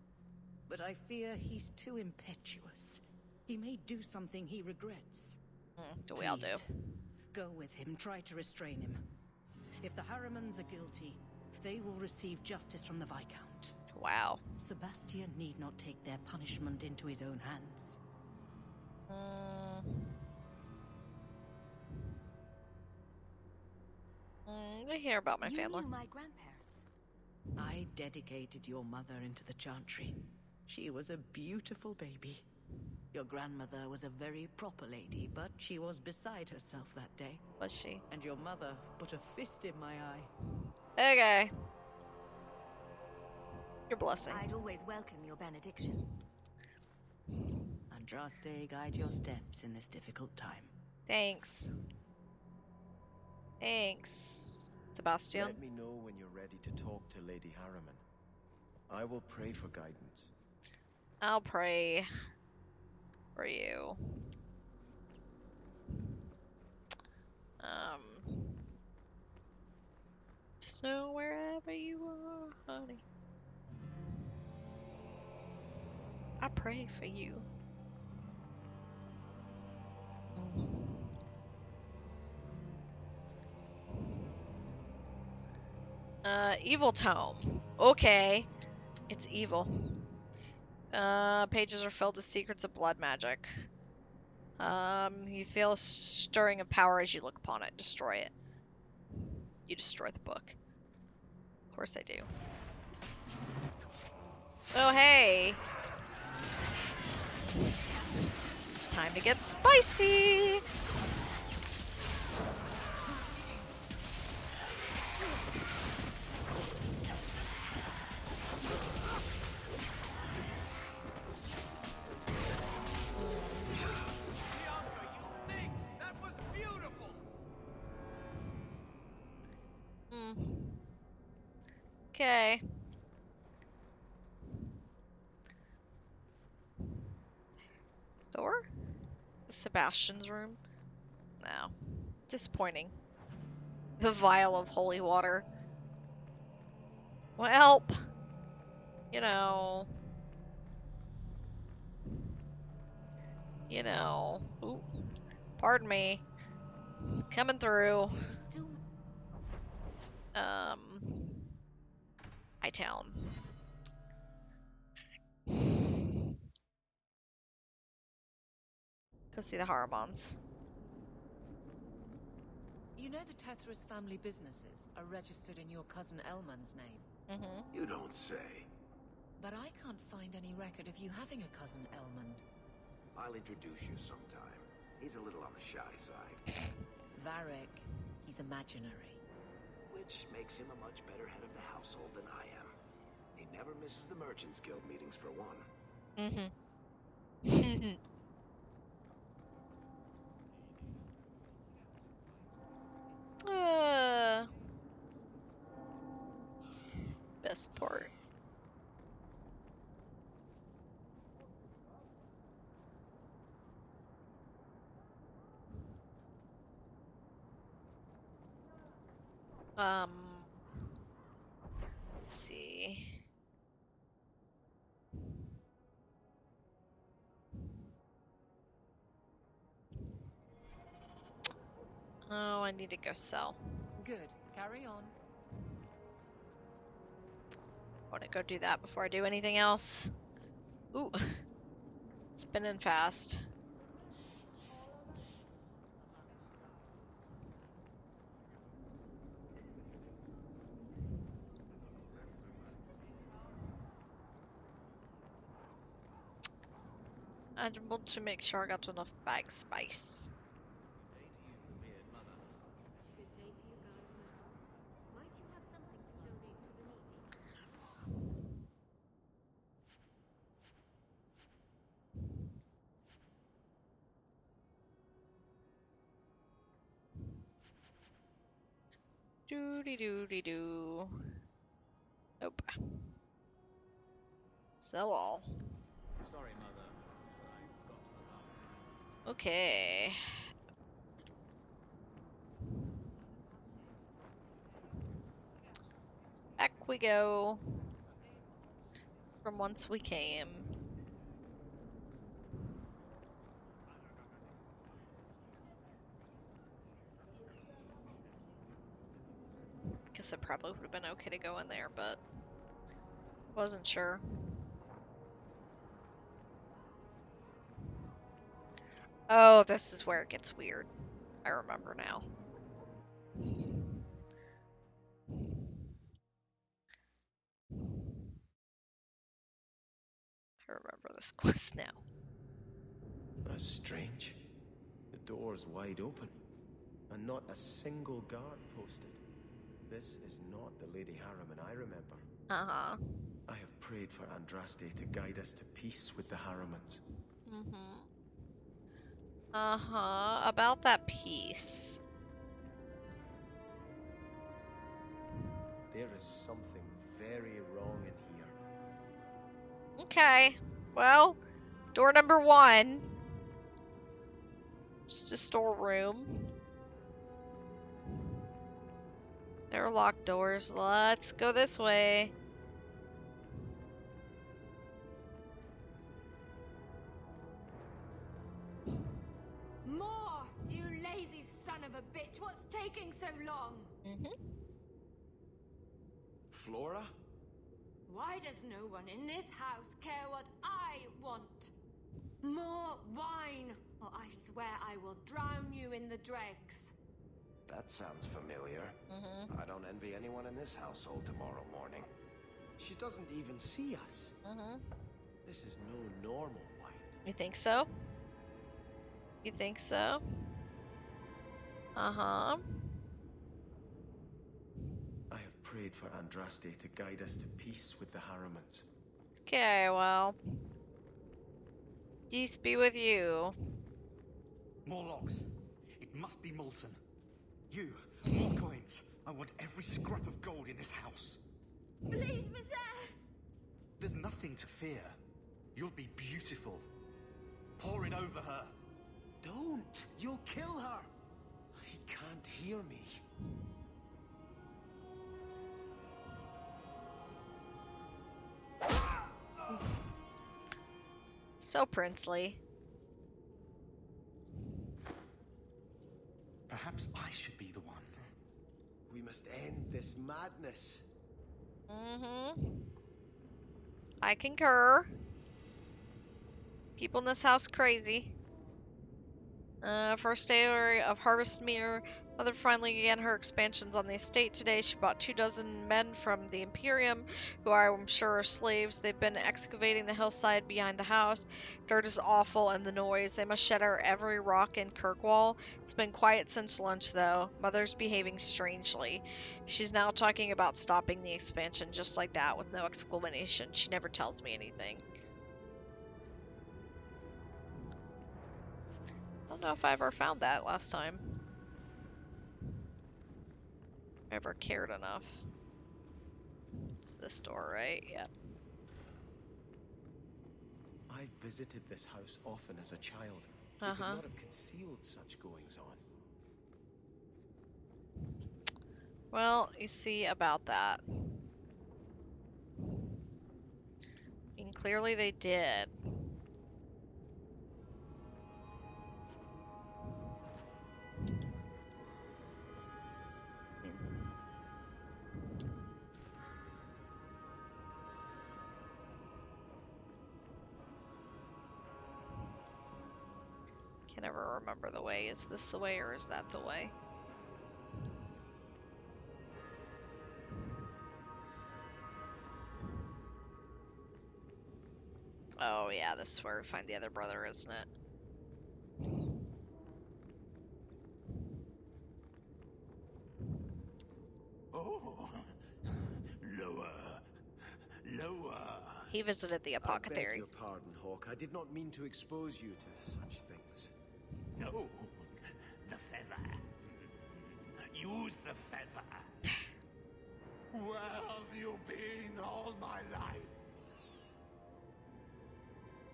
But I fear he's too impetuous. He may do something he regrets. Do we all do? Go with him, try to restrain him. If the Harrimans are guilty, they will receive justice from the Viscount. Wow. Sebastian need not take their punishment into his own hands. I hear about my You family. knew my grandparents. I dedicated your mother into the Chantry. She was a beautiful baby. Your grandmother was a very proper lady, but she was beside herself that day. Was she? And your mother put a fist in my eye. Okay. Your blessing. I'd always welcome your benediction. Andraste, guide your steps in this difficult time. Thanks. Thanks, Sebastian. Let me know when you're ready to talk to Lady Harriman. I will pray for guidance. I'll pray for you. Snow wherever you are, honey. I pray for you. Evil tome. Okay. It's evil. Pages are filled with secrets of blood magic. You feel a stirring of power as you look upon it. Destroy it. You destroy the book. Of course I do. Oh, hey! It's time to get spicy! Okay. Thor? Sebastian's room? No. Disappointing. The vial of holy water. Well, you know. Ooh, pardon me. Coming through. Hightown. Go see the Haramons. You know the Tethras family businesses are registered in your cousin Elman's name? Mm-hmm. You don't say. But I can't find any record of you having a cousin Elmond. I'll introduce you sometime. He's a little on the shy side. Varric, he's imaginary. Which makes him a much better head of the household than I am. He never misses the Merchants Guild meetings for one. Mm-hmm. Best part. Let's see. Oh, I need to go sell. Good. Carry on. I want to go do that before I do anything else. Ooh. Spinning fast. I want to make sure I got enough bag space. Doo-dee-doo-dee-doo. Nope. Sell all. Sorry, Mother. Okay. Back we go. From whence we came. Guess it probably would have been okay to go in there, but wasn't sure. Oh, this is where it gets weird. I remember now. I remember this quest now. That's strange. The door's wide open, and not a single guard posted. This is not the Lady Harriman I remember. Uh-huh. I have prayed for Andraste to guide us to peace with the Harrimans. Mm-hmm. Uh-huh. About that piece. There is something very wrong in here. Okay. Well, door number 1. Just a storeroom. There are locked doors. Let's go this way. More! You lazy son of a bitch! What's taking so long? Mm-hmm. Flora? Why does no one in this house care what I want? More wine, or I swear I will drown you in the dregs. That sounds familiar. Mm-hmm. I don't envy anyone in this household tomorrow morning. She doesn't even see us. Mm-hmm. This is no normal wine. You think so? You think so? Uh-huh. I have prayed for Andraste to guide us to peace with the Harrimans. Okay, well. Peace be with you. More logs. It must be molten. You, more coins. I want every scrap of gold in this house. Please, Mister! There's nothing to fear. You'll be beautiful. pouring over her. Don't! You'll kill her! He can't hear me. So princely. Perhaps I should be the one. We must end this madness. I concur. People in this house crazy. First day of Harvest Mirror, Mother finally began her expansions on the estate today. She bought 24 men from the Imperium, who I'm sure are slaves. They've been excavating the hillside behind the house. Dirt is awful and the noise. They must shatter every rock in Kirkwall. It's been quiet since lunch, though. Mother's behaving strangely. She's now talking about stopping the expansion just like that, with no explanation. She never tells me anything. I don't know if I ever found that last time. I ever cared enough. It's this door, right? Yep. I visited this house often as a child. You could not have concealed such goings on. Well, you see about that. I mean, clearly they did. Can never remember the way. Is this the way or is that the way? Oh yeah, this is where we find the other brother, isn't it? Oh, lower, lower. He visited the I apothecary. beg your pardon, Hawk. I did not mean to expose you to such things. No, the feather. Use the feather. Where have you been all my life?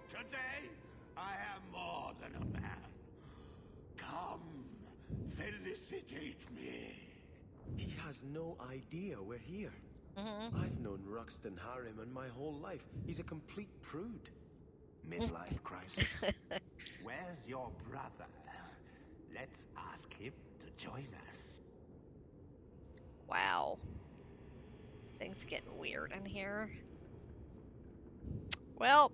Today, I am more than a man. Come, felicitate me. He has no idea we're here. I've known Ruxton Harriman my whole life. He's a complete prude. Midlife crisis. Where's your brother? Let's ask him to join us. Wow. Things getting weird in here. Well,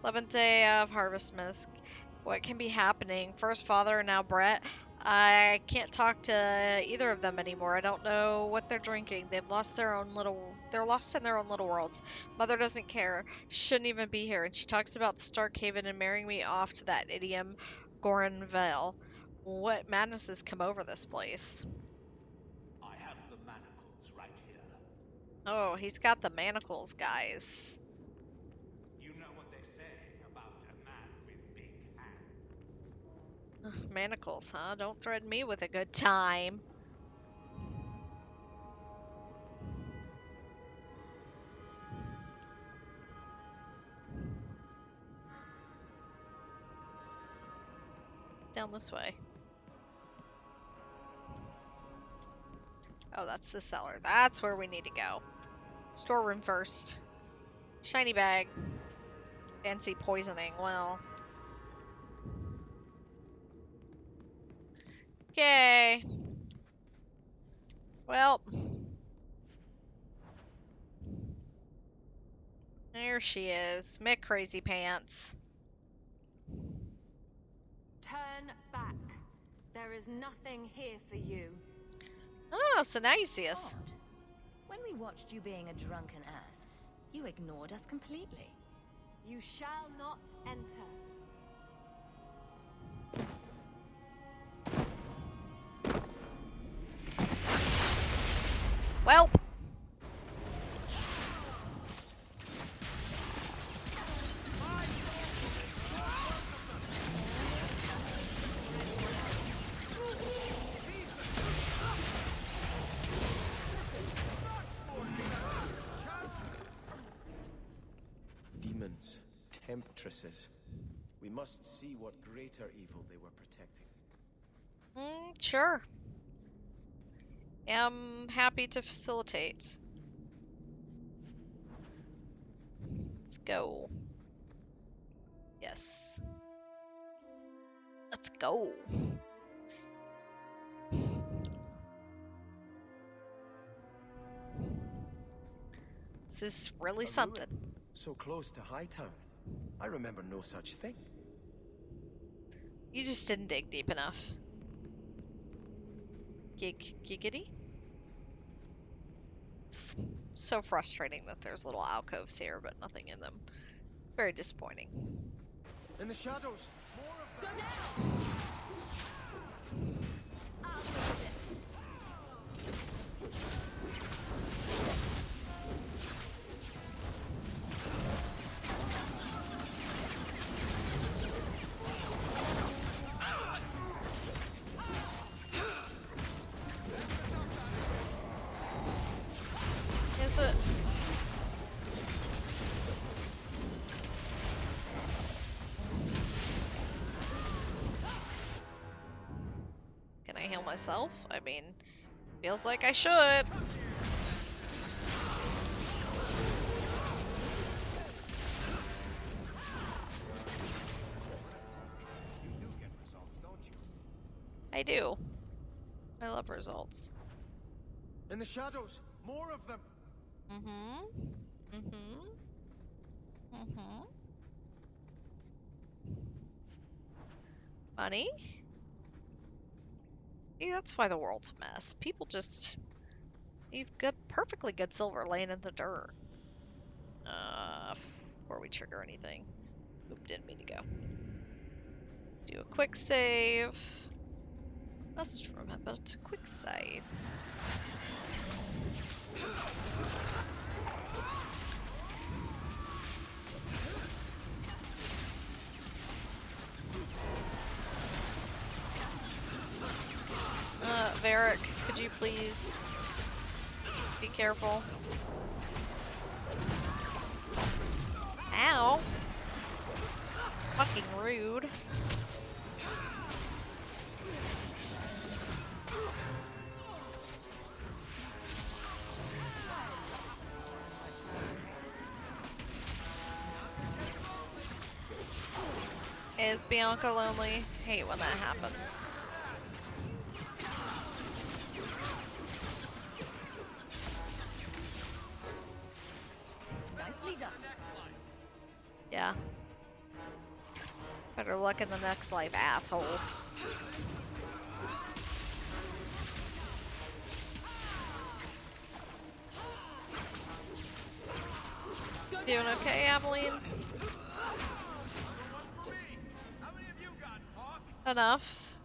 11th day of Harvest Mist. What can be happening? First father and now Brett. I can't talk to either of them anymore. I don't know what they're drinking. They're lost in their own little worlds. Mother doesn't care. She shouldn't even be here. And she talks about Starkhaven and marrying me off to that idiom Gorenvale. What madness has come over this place? I have the manacles right here. Oh, he's got the manacles, guys. You know what they say about a man with big hands. Manacles, huh? Don't threaten me with a good time. Down this way. Oh, that's the cellar. That's where we need to go. Storeroom first. Shiny bag. Fancy poisoning. Well. Okay. Well. There she is. Mick Crazy Pants. Turn back. There is nothing here for you. Oh, so now you see us. Odd. When we watched you being a drunken ass, you ignored us completely. You shall not enter. Well. Demons, Temptresses. We must see what greater evil they were protecting. Sure. Am happy to facilitate. Let's go. Yes. Let's go. This is really something. So close to Hightown. I remember no such thing. You just didn't dig deep enough. Giggity? So frustrating that there's little alcoves here, but nothing in them. Very disappointing. In the shadows! More of them! Is it? Can I heal myself? I mean, feels like I should. I do. I love results. In the shadows! More of them! Money? See, that's why the world's a mess. People just leave perfectly good silver laying in the dirt. Before we trigger anything. Oop, didn't mean to go. Do a quick save. Must remember to quick save. Varric, could you please be careful? Ow! Fucking rude. Is Bianca lonely? Hate when that happens. Nicely done. Yeah. Better luck in the next life, asshole. Doing okay, Aveline? Enough.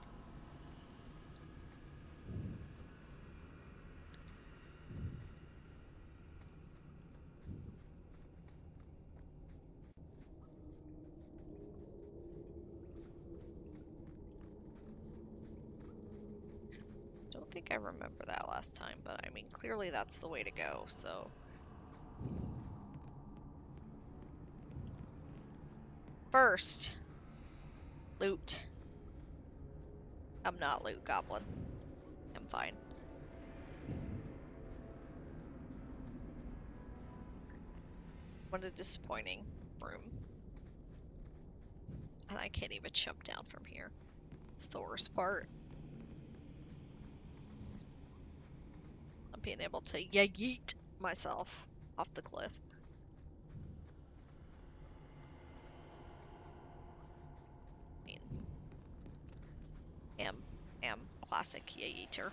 Don't think I remember that last time, but I mean, clearly that's the way to go, so. First, loot. I'm not loot goblin. I'm fine. What a disappointing room. And I can't even jump down from here. It's the worst part. I'm being able to yeet myself off the cliff. I mean, am classic yeeter.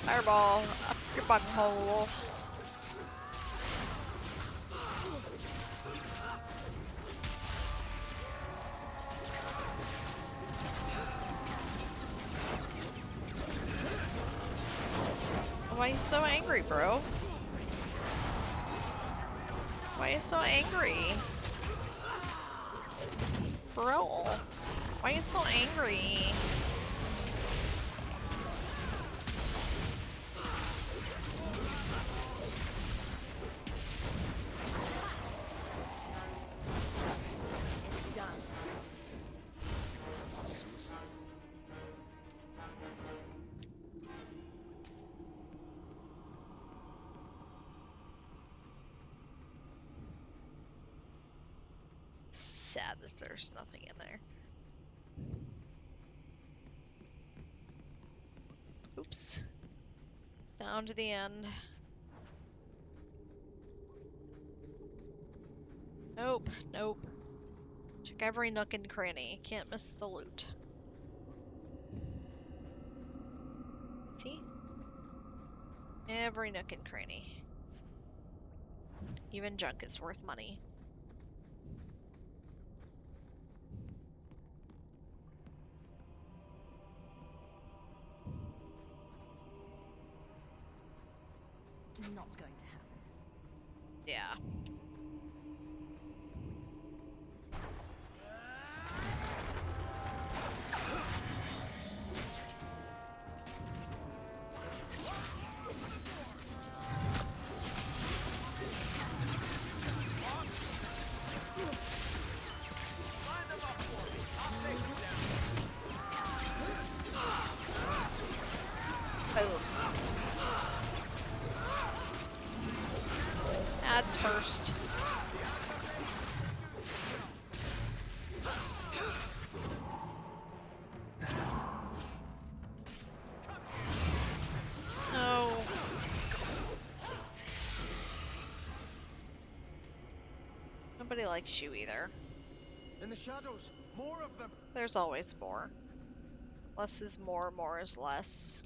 Fireball up your butthole. Why are you so angry, bro? Why are you so angry? Bro, why are you so angry? sad that there's nothing in there. Oops. Down to the end. Nope, nope. Check every nook and cranny. Can't miss the loot. See? Every nook and cranny. Even junk is worth money. Not going to happen. Yeah. Boom. Ads first. No. Nobody likes you either. In the shadows, more of them. There's always more. Less is more, more is less.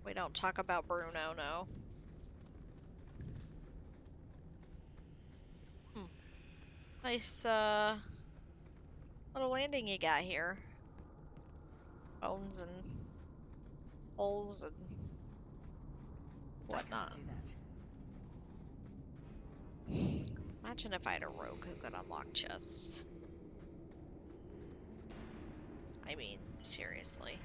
We don't talk about Bruno, no. Nice, little landing you got here. Bones and holes and whatnot. I can't do that. Imagine if I had a rogue who could unlock chests. I mean, seriously.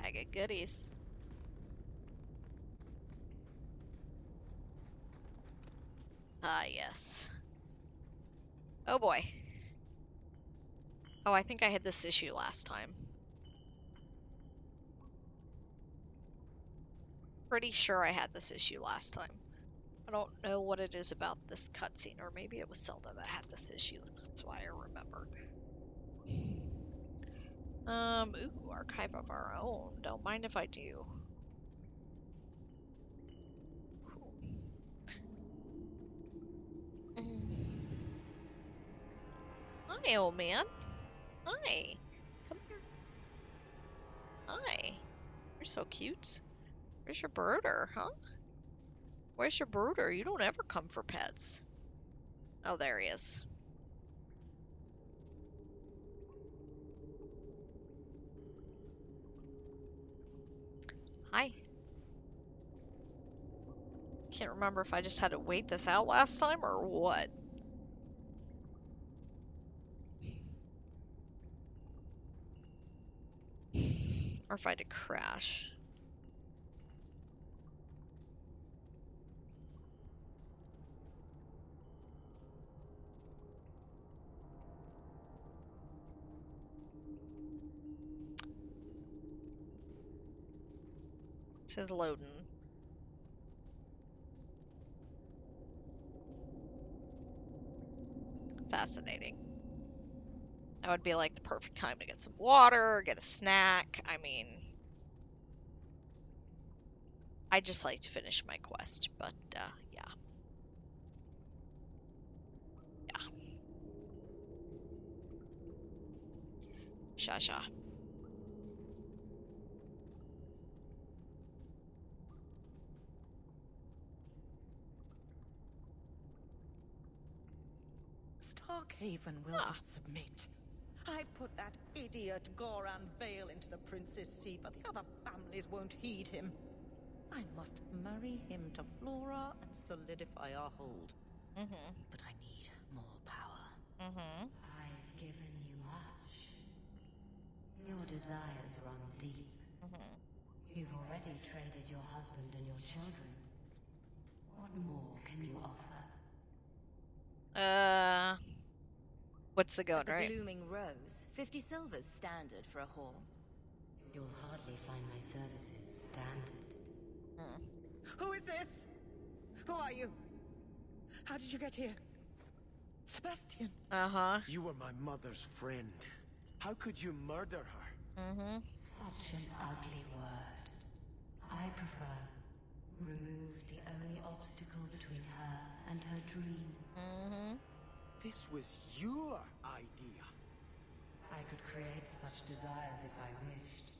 Bag of goodies. Ah, yes. Oh boy. Oh, I think I had this issue last time. Pretty sure I had this issue last time. I don't know what it is about this cutscene, or maybe it was Zelda that had this issue. That's why I remembered. Ooh, archive of our own. Don't mind if I do. Cool. Hi, old man. Hi. Come here. Hi. You're so cute. Where's your brooder, huh? Where's your brooder? You don't ever come for pets. Oh, there he is. Hi. Can't remember if I just had to wait this out last time or what. Or if I had to crash. This is loading. Fascinating. That would be like the perfect time to get some water, get a snack. I mean, I just like to finish my quest, but yeah. Yeah. Sha. Starkhaven will not submit. I put that idiot Goran Vale into the Prince's Sea, but the other families won't heed him. I must marry him to Flora and solidify our hold. But I need more power. I've given you much. Your desires run deep. You've already traded your husband and your children. What more can you offer? What's the going, At the right? Blooming Rose, 50 silver's standard for a haul. You'll hardly find my services understand it. Who is this? Who are you? How did you get here? Sebastian. Uh-huh. You were my mother's friend. How could you murder her? Mm-hmm. Such an ugly word. I prefer remove the only obstacle between her and her dreams. Mm-hmm. This was your idea. I could create such desires if I wished,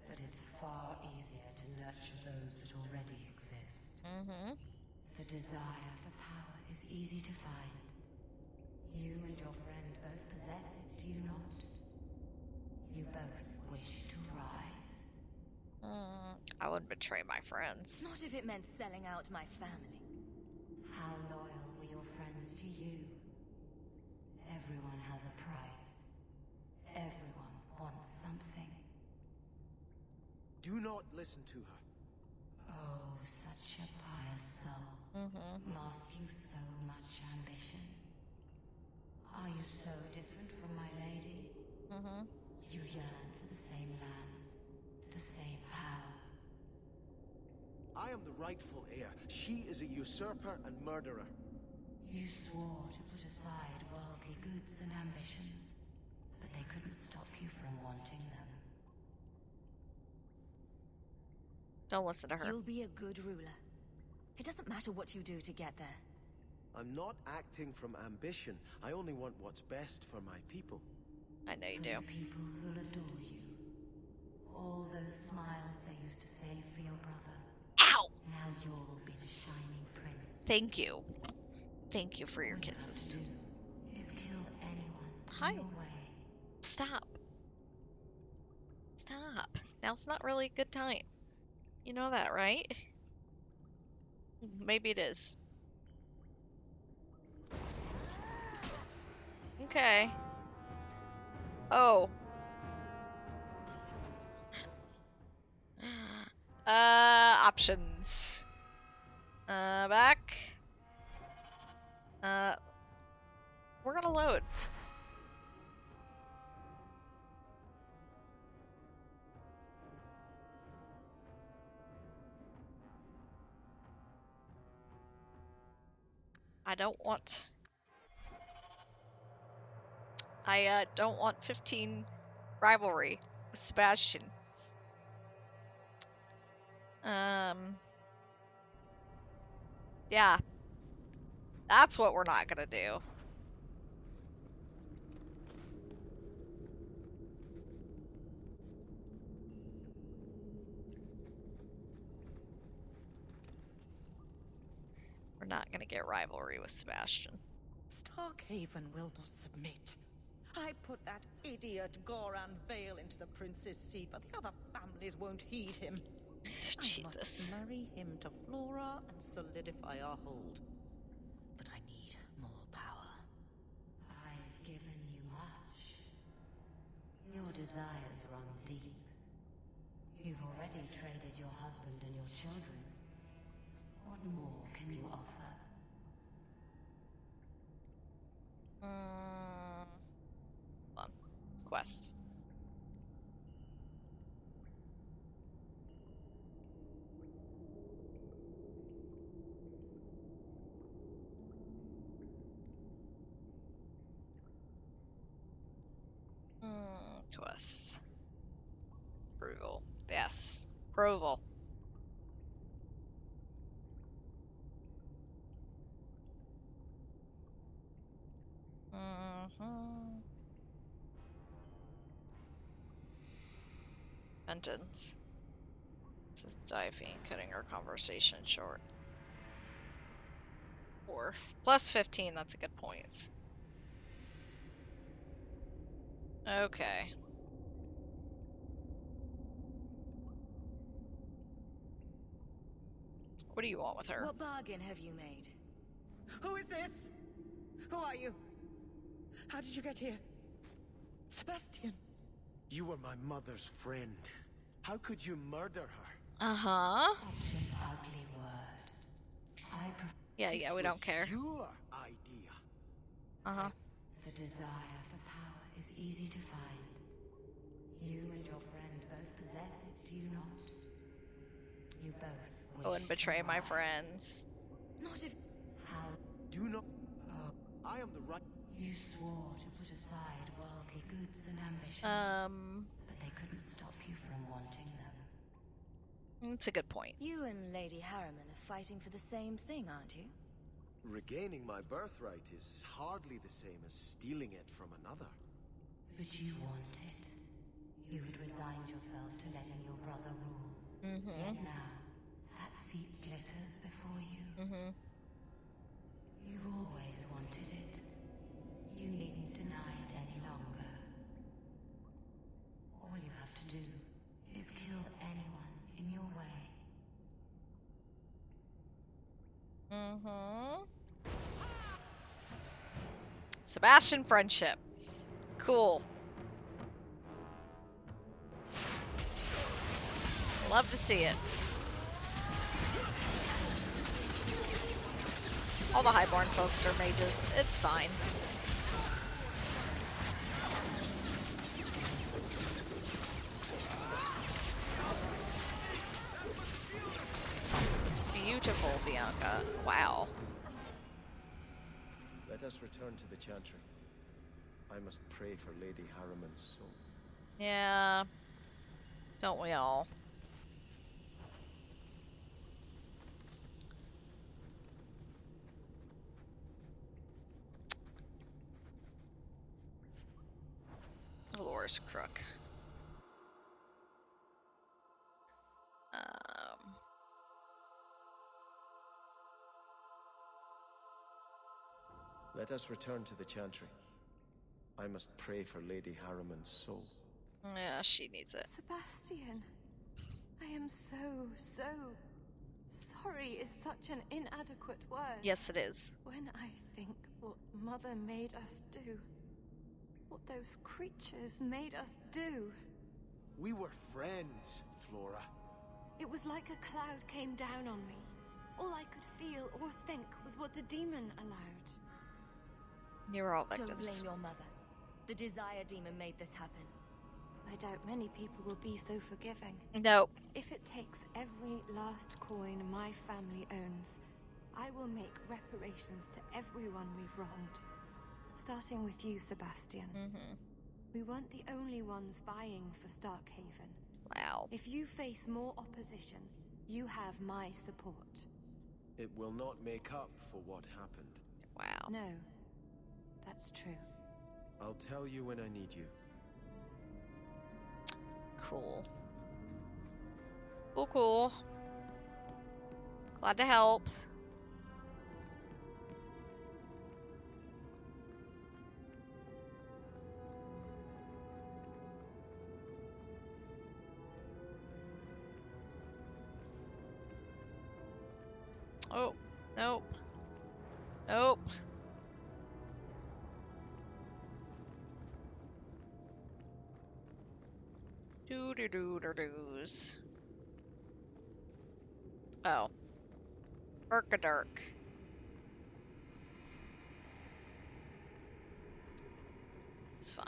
but it's far easier to nurture those that already exist. Mm-hmm. The desire for power is easy to find. You and your friend both possess it, do you not? You both wish to rise. I wouldn't betray my friends. Not if it meant selling out my family. How loyal were your friends to you? Everyone has a price. Everyone wants something. Do not listen to her. Oh, such a pious soul. Masking so much ambition. Are you so different from my lady? You yearn for the same lands, the same power. I am the rightful heir. She is a usurper and murderer. You swore to put aside worldly goods and ambitions, but they couldn't stop you from wanting them. Don't listen to her. You'll be a good ruler. It doesn't matter what you do to get there. I'm not acting from ambition. I only want what's best for my people. I know you For do. the people who'll adore you. All those smiles they used to save for your brother. Ow! Now you'll be the shining prince. Thank you. Thank you for your All you have to kisses. do is kill anyone Hi. in your way. Stop. Stop. Now's not really a good time. You know that, right? Maybe it is. Okay. Oh. Options. Back. We're gonna load. I don't want 15 rivalry with Sebastian. Yeah. That's what we're not gonna do. We're not gonna get rivalry with Sebastian. Starkhaven will not submit. I put that idiot Goran Vale into the Prince's Seat, but the other families won't heed him. I must marry him to Flora and solidify our hold. But I need more power. I've given you much. Your desires run deep. You've already traded your husband and your children. What more can you offer? Hold on. Quests. Quests. Approval. Yes. Approval. Sentence. Just diving, cutting our conversation short. 4. Plus 15, that's a good point. Okay. What do you want with her? What bargain have you made? Who is this? Who are you? How did you get here? Sebastian. You were my mother's friend. How could you murder her? Uh-huh. Such an ugly word. Yeah, we don't care. Your idea. Uh-huh. The desire for power is easy to find. You and your friend both possess it, do you not? You both I wish wouldn't to betray my rise. friends. Not if How Do not. I am the right. you swore to put aside worldly goods and ambitions, but they couldn't stop you from wanting them. That's a good point. You and Lady Harriman are fighting for the same thing, aren't you? Regaining my birthright is hardly the same as stealing it from another. But you want it. You had resigned yourself to letting your brother rule. Yet now, that seat glitters before you. You've always wanted it. You needn't deny it any longer. All you have to do is kill anyone in your way. Sebastian friendship. Cool. Love to see it. All the highborn folks are mages. It's fine. It's beautiful, Bianca. Wow. Let us return to the chantry. I must pray for Lady Harriman's soul. Yeah. Don't we all? Dolores Crook. Let us return to the chantry. I must pray for Lady Harriman's soul. Yeah, she needs it. Sebastian, I am so sorry is such an inadequate word. Yes, it is. When I think what Mother made us do, what those creatures made us do. We were friends, Flora. It was like a cloud came down on me. All I could feel or think was what the demon allowed. You were all Don't victims. blame your mother. The Desire Demon made this happen. I doubt many people will be so forgiving. Nope. If it takes every last coin my family owns, I will make reparations to everyone we've wronged. Starting with you, Sebastian. We weren't the only ones vying for Starkhaven. Wow. If you face more opposition, you have my support. It will not make up for what happened. Wow. No, that's true. I'll tell you when I need you. Cool. Cool. Glad to help. Oh, nope. Nope. Doo-doo-doo-doo-doos. Oh. Urkadirk. It's fine.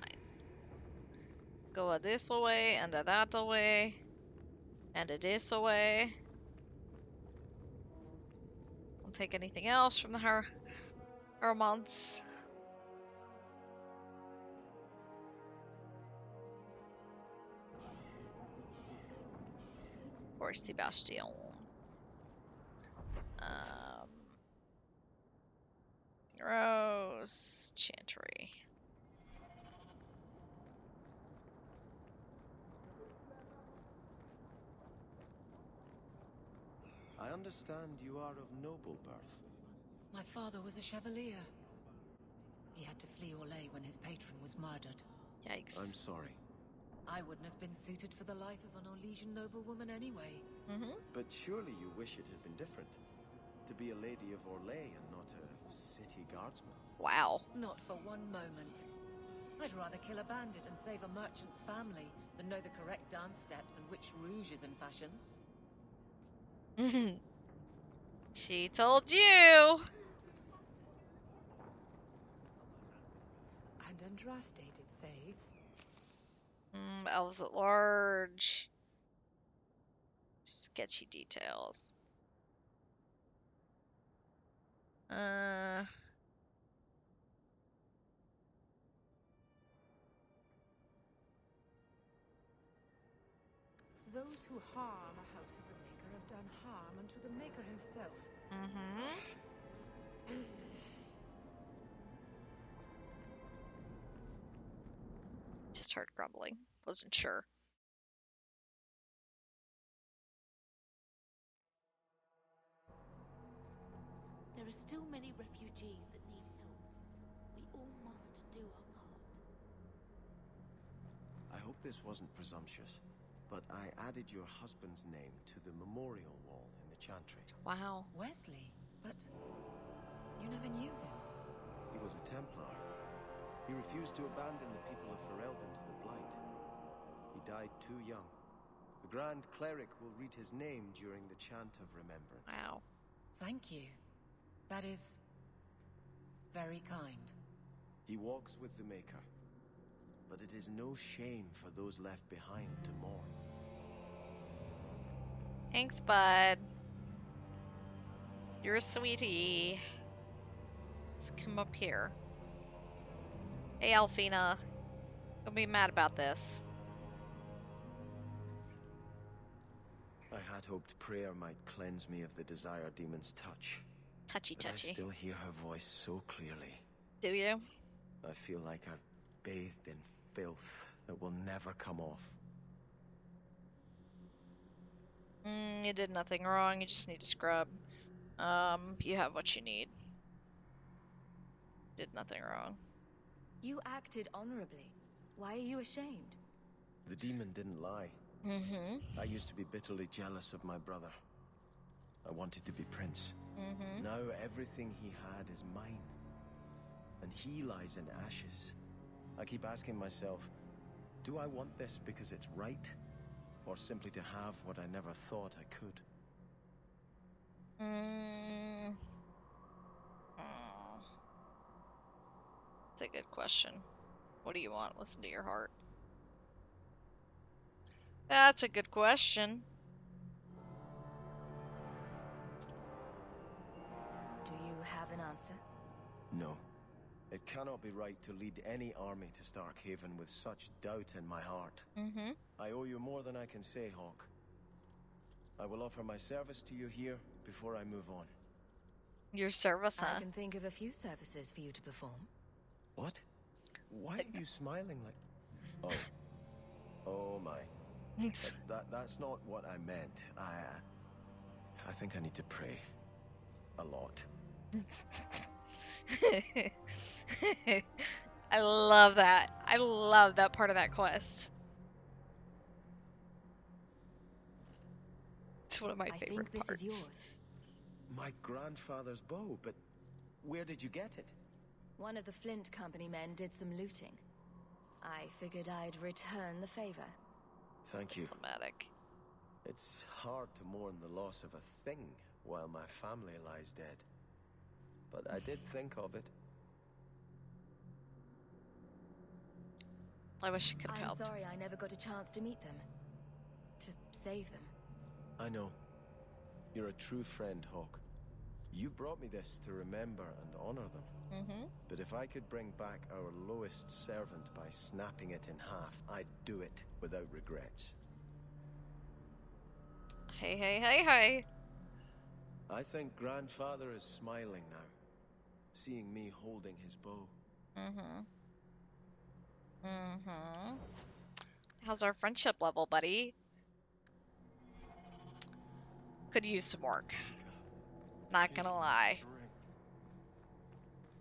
Go this way, and that way, and this way. Don't take anything else from the Hermans. Or Sebastian. Rose Chantry. I understand you are of noble birth. My father was a chevalier. He had to flee Orlais when his patron was murdered. Yikes. I'm sorry. I wouldn't have been suited for the life of an Orlesian noblewoman anyway. But surely you wish it had been different. To be a lady of Orlais and not a city guardsman. Wow. Not for one moment. I'd rather kill a bandit and save a merchant's family than know the correct dance steps and which rouge is in fashion. She told you. And Andraste did say. Elves at large. Just sketchy details. Those who harm a house of the Maker have done harm unto the Maker himself. Just heard grumbling. Wasn't sure. There are still many refugees that need help. We all must do our part. I hope this wasn't presumptuous, but I added your husband's name to the memorial wall in the chantry. Wow. Wesley? But you never knew him. He was a Templar. He refused to abandon the people of Ferelden to the Blight. He died too young. The Grand Cleric will read his name during the chant of remembrance. Wow. Thank you. That is very kind. He walks with the Maker, but it is no shame for those left behind to mourn. Thanks, bud. You're a sweetie. Let's come up here. Hey, Alfina. Don't be mad about this. I had hoped prayer might cleanse me of the Desire Demon's touch. Touchy. But I still hear her voice so clearly. Do you? I feel like I've bathed in filth that will never come off. You did nothing wrong. You just need to scrub. You have what you need. Did nothing wrong. You acted honorably. Why are you ashamed? The demon didn't lie. I used to be bitterly jealous of my brother. I wanted to be prince. Now everything he had is mine. And he lies in ashes. I keep asking myself, do I want this because it's right? Or simply to have what I never thought I could? That's a good question. What do you want? Listen to your heart. That's a good question. Do you have an answer? No. It cannot be right to lead any army to Starkhaven with such doubt in my heart. I owe you more than I can say, Hawk. I will offer my service to you here before I move on. Your service, huh? I can think of a few services for you to perform. What? Why are you smiling like... Oh my. That's not what I meant. I think I need to pray. A lot. I love that. I love that part of that quest. It's one of my favorite parts. I think this is yours. My grandfather's bow, but where did you get it? One of the Flint Company men did some looting. I figured I'd return the favor. Thank you. Diplomatic. It's hard to mourn the loss of a thing while my family lies dead. But I did think of it. I wish I could have helped. I'm sorry I never got a chance to meet them. To save them. I know. You're a true friend, Hawk. You brought me this to remember and honor them. But if I could bring back our lowest servant by snapping it in half, I'd do it without regrets. Hey. I think Grandfather is smiling now, seeing me holding his bow. How's our friendship level, buddy? Could use some work. Not gonna lie.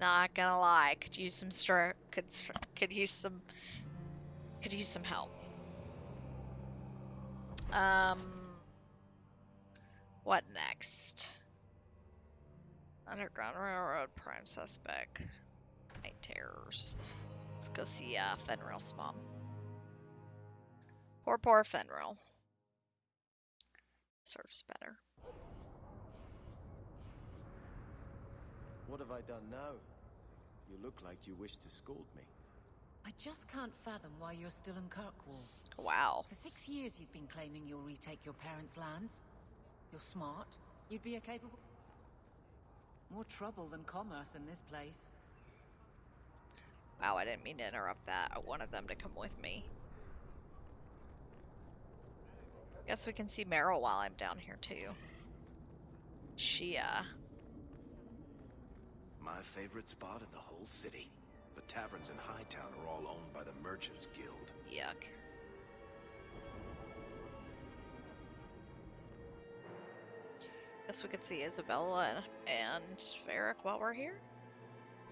Not gonna lie. Could use some could use some help. What next? Underground Railroad, prime suspect. Night terrors. Let's go see Fenrir's mom. Poor Fenrir. Serves better. What have I done now? You look like you wish to scold me. I just can't fathom why you're still in Kirkwall. Wow. For 6 years you've been claiming you'll retake your parents' lands. You're smart. You'd be a capable... More trouble than commerce in this place. Wow, I didn't mean to interrupt that. I wanted them to come with me. Guess we can see Meryl while I'm down here too. Shia. My favorite spot in the whole city. The taverns in Hightown are all owned by the Merchants Guild. Yuck. Guess we could see Isabella and Varric while we're here.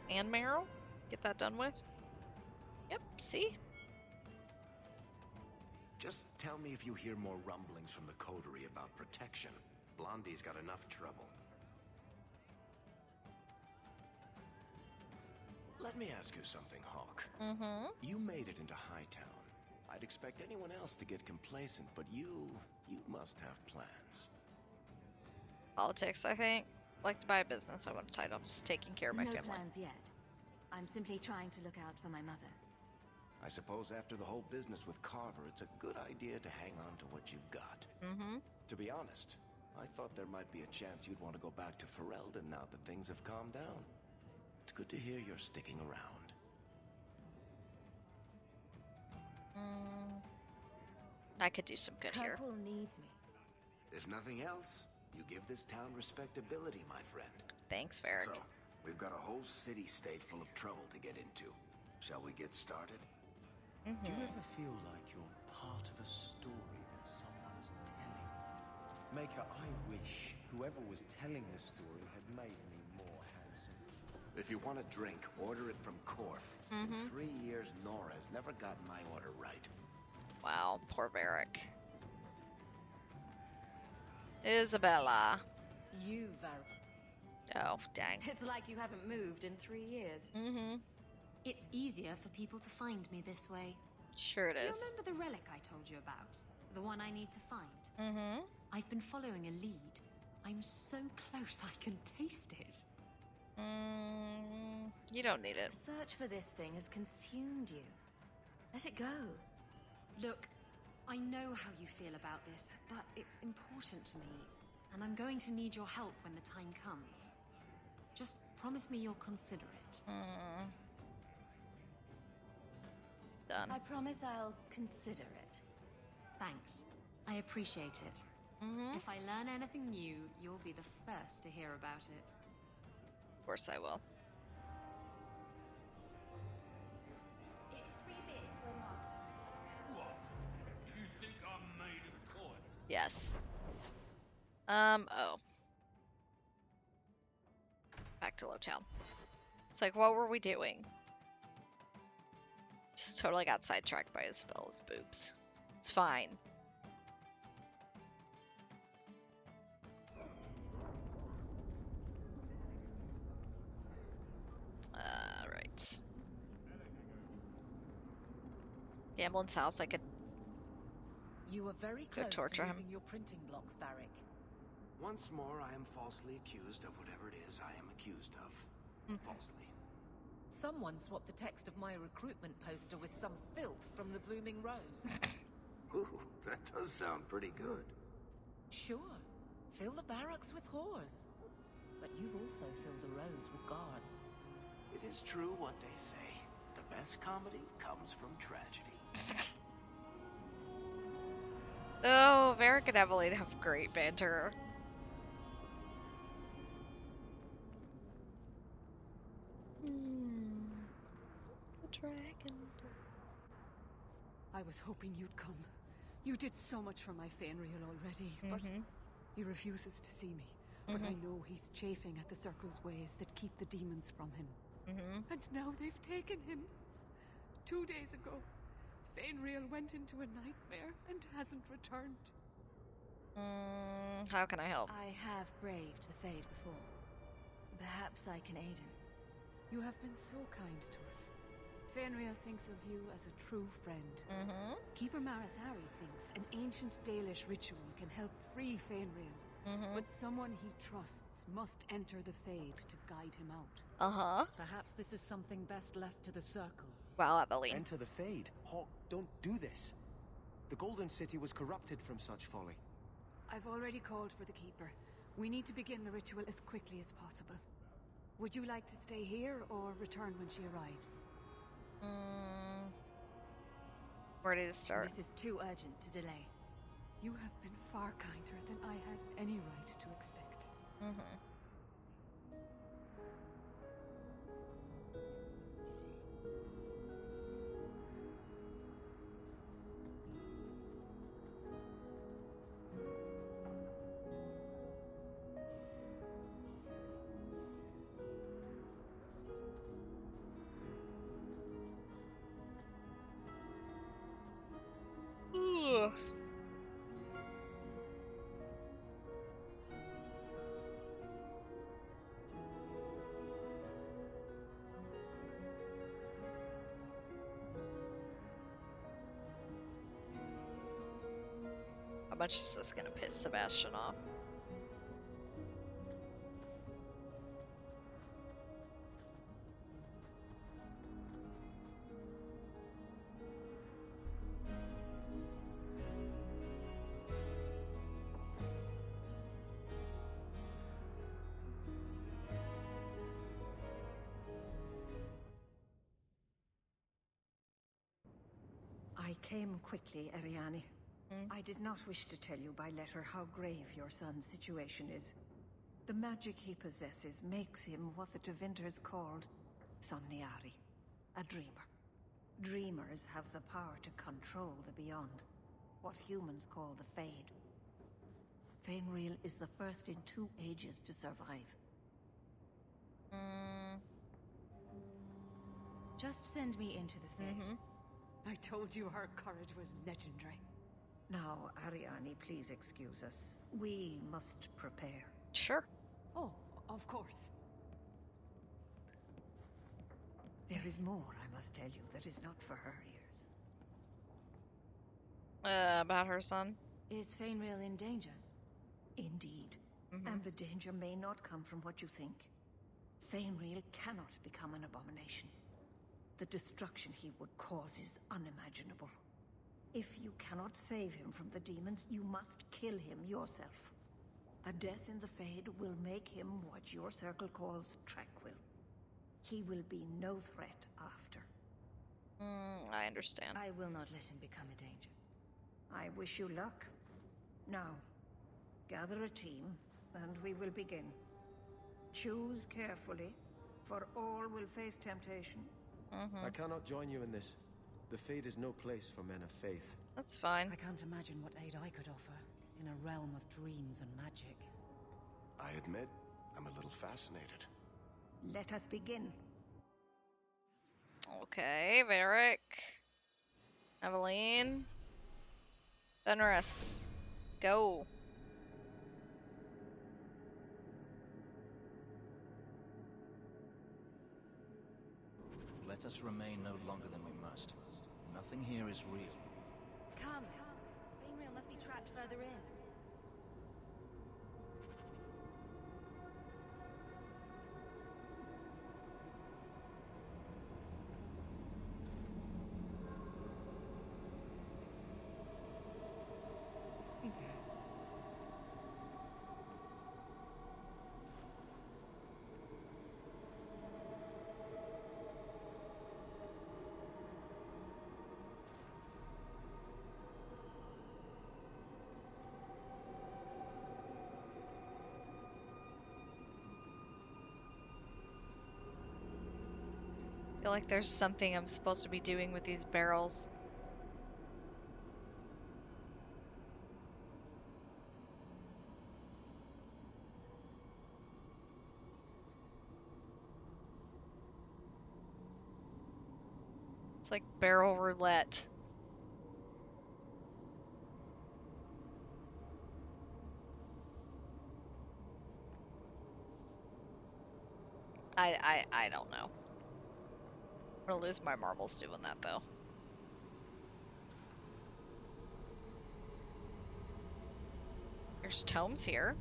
And Meryl. Get that done with. Yep, see? Just tell me if you hear more rumblings from the coterie about protection. Blondie's got enough trouble. Let me ask you something, Hawk. Mm-hmm. You made it into Hightown. I'd expect anyone else to get complacent, but you must have plans. Politics, I think. Like to buy a business. I want a title. Just taking care of my no family. plans yet. I'm simply trying to look out for my mother. I suppose after the whole business with Carver, it's a good idea to hang on to what you've got. Mm-hmm. To be honest, I thought there might be a chance you'd want to go back to Ferelden now that things have calmed down. It's good to hear you're sticking around. I could do some good here. Kirkwall needs me. If nothing else, you give this town respectability, my friend. Thanks, Varric. So, we've got a whole city-state full of trouble to get into. Shall we get started? Do you ever feel like you're part of a story that someone's telling? Maker, I wish whoever was telling the story had made me more handsome. If you want a drink, order it from Corf. In 3 years, Nora's never gotten my order right. Wow, poor Varric. Isabella. You, Varric. Oh, dang. It's like you haven't moved in 3 years. Mm-hmm. It's easier for people to find me this way. Sure it Do you is. remember the relic I told you about? The one I need to find? Mm-hmm. I've been following a lead. I'm so close I can taste it. You don't need it. The search for this thing has consumed you. Let it go. Look, I know how you feel about this, but it's important to me, and I'm going to need your help when the time comes. Just promise me you'll consider it. Done. I promise I'll consider it. Thanks. I appreciate it. If I learn anything new, you'll be the first to hear about it. Of course I will. It's 3 bits for a month. What? Do you think I'm made of coin? Yes. Oh. Back to Lowtown. It's like, what were we doing? Just totally got sidetracked by Isabella's boobs. It's fine. Right. Gamblin's house, I could You were very go close torture to him. losing your printing blocks, Varric. Once more, I am falsely accused of whatever it is I am accused of. Falsely. Someone swapped the text of my recruitment poster with some filth from the Blooming Rose. Ooh, that does sound pretty good. Sure. Fill the barracks with whores. But you've also filled the Rose with guards. It is true what they say. The best comedy comes from tragedy. Oh, Varric and Evelyn have great banter. The dragon. I was hoping you'd come. You did so much for my Fenrir already, but he refuses to see me. But I know he's chafing at the Circle's ways that keep the demons from him. And now they've taken him. 2 days ago, Fenrir went into a nightmare and hasn't returned. How can I help? I have braved the Fade before. Perhaps I can aid him. You have been so kind to us. Fenrir thinks of you as a true friend. Keeper Marathari thinks an ancient Dalish ritual can help free Fenrir. But someone he trusts must enter the Fade to guide him out. Perhaps this is something best left to the Circle. Well, Evelyn. Enter the Fade. Hawk, don't do this. The Golden City was corrupted from such folly. I've already called for the Keeper. We need to begin the ritual as quickly as possible. Would you like to stay here or return when she arrives? Ready to start. This is too urgent to delay. You have been far kinder than I had any right to expect. Ugh. How much is this gonna piss Sebastian off? I came quickly, Ariane. I did not wish to tell you by letter how grave your son's situation is. The magic he possesses makes him what the Tevinters called Somniari, a dreamer. Dreamers have the power to control the beyond, what humans call the Fade. Fainreal is the first in 2 ages to survive. Just send me into the Fade. I told you her courage was legendary. Now, Ariane, please excuse us. We must prepare. Sure. Oh, of course. There is more, I must tell you, that is not for her ears. About her son? Is Fainreal in danger? Indeed. And the danger may not come from what you think. Fainreal cannot become an abomination. The destruction he would cause is unimaginable. If you cannot save him from the demons, you must kill him yourself. A death in the Fade will make him what your circle calls tranquil. He will be no threat after. I understand. I will not let him become a danger. I wish you luck. Now, gather a team, and we will begin. Choose carefully, for all will face temptation. I cannot join you in this. The Fade is no place for men of faith. That's fine. I can't imagine what aid I could offer in a realm of dreams and magic. I admit, I'm a little fascinated. Let us begin. Okay, Varric. Eveline. Fenris. Go. Let us remain no longer than we must. Nothing here is real. Come. Fainreal must be trapped further in. I feel like there's something I'm supposed to be doing with these barrels. It's like barrel roulette. I don't know. I'm gonna lose my marbles doing that though. There's tomes here.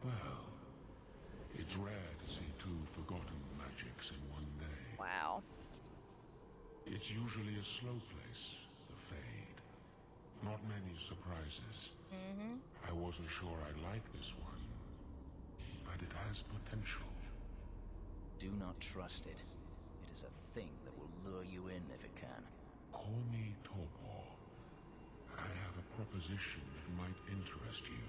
Well, rare to see two forgotten magics in one day. Wow. It's usually a slow place, the Fade. Not many surprises. I wasn't sure I liked this one, but it has potential. Do not trust it. It is a thing that will lure you in if it can. Call me Torpor. I have a proposition that might interest you.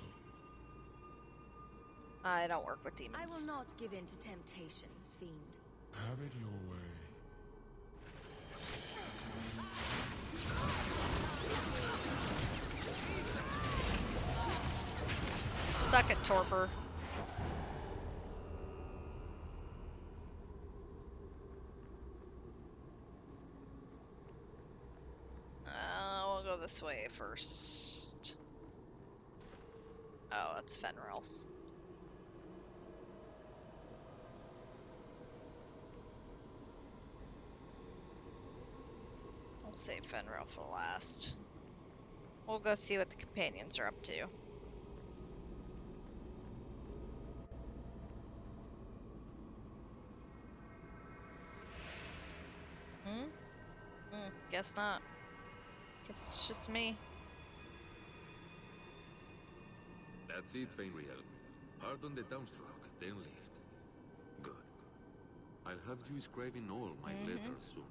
I don't work with demons. I will not give in to temptation, fiend. Have it your way. Suck it, Torpor. We'll go this way first. Oh, it's Fenrir's. I'll save Fenrir for last. We'll go see what the companions are up to. Guess not. Guess it's just me. That's it, Fenrir. Hard on the downstroke, then lift. Good. I'll have you scribing all my letters soon.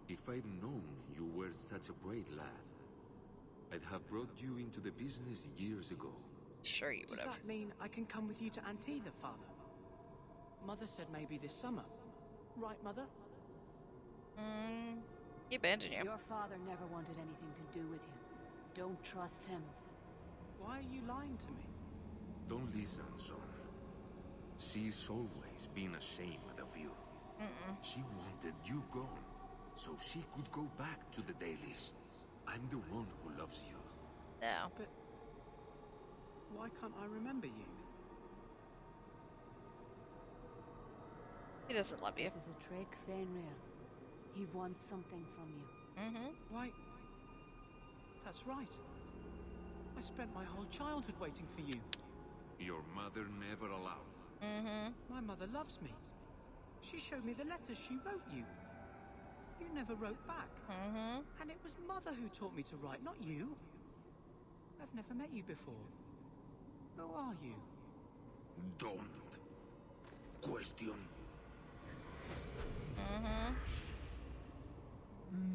If I'd known you were such a brave lad, I'd have brought you into the business years ago. Sure you would have. Does that mean I can come with you to Antiva, Father? Mother said maybe this summer. Right, Mother? He abandoned you. Your father never wanted anything to do with you. Don't trust him. Why are you lying to me? Don't listen, son. She's always been ashamed of you. She wanted you gone, so she could go back to the dailies. I'm the one who loves you. No. But why can't I remember you? He doesn't love you. This is a trick, Fenrir. He wants something from you. Why? That's right. I spent my whole childhood waiting for you. Your mother never allowed. My mother loves me. She showed me the letters she wrote you. You never wrote back. And it was Mother who taught me to write, not you. I've never met you before. Who are you? Don't question.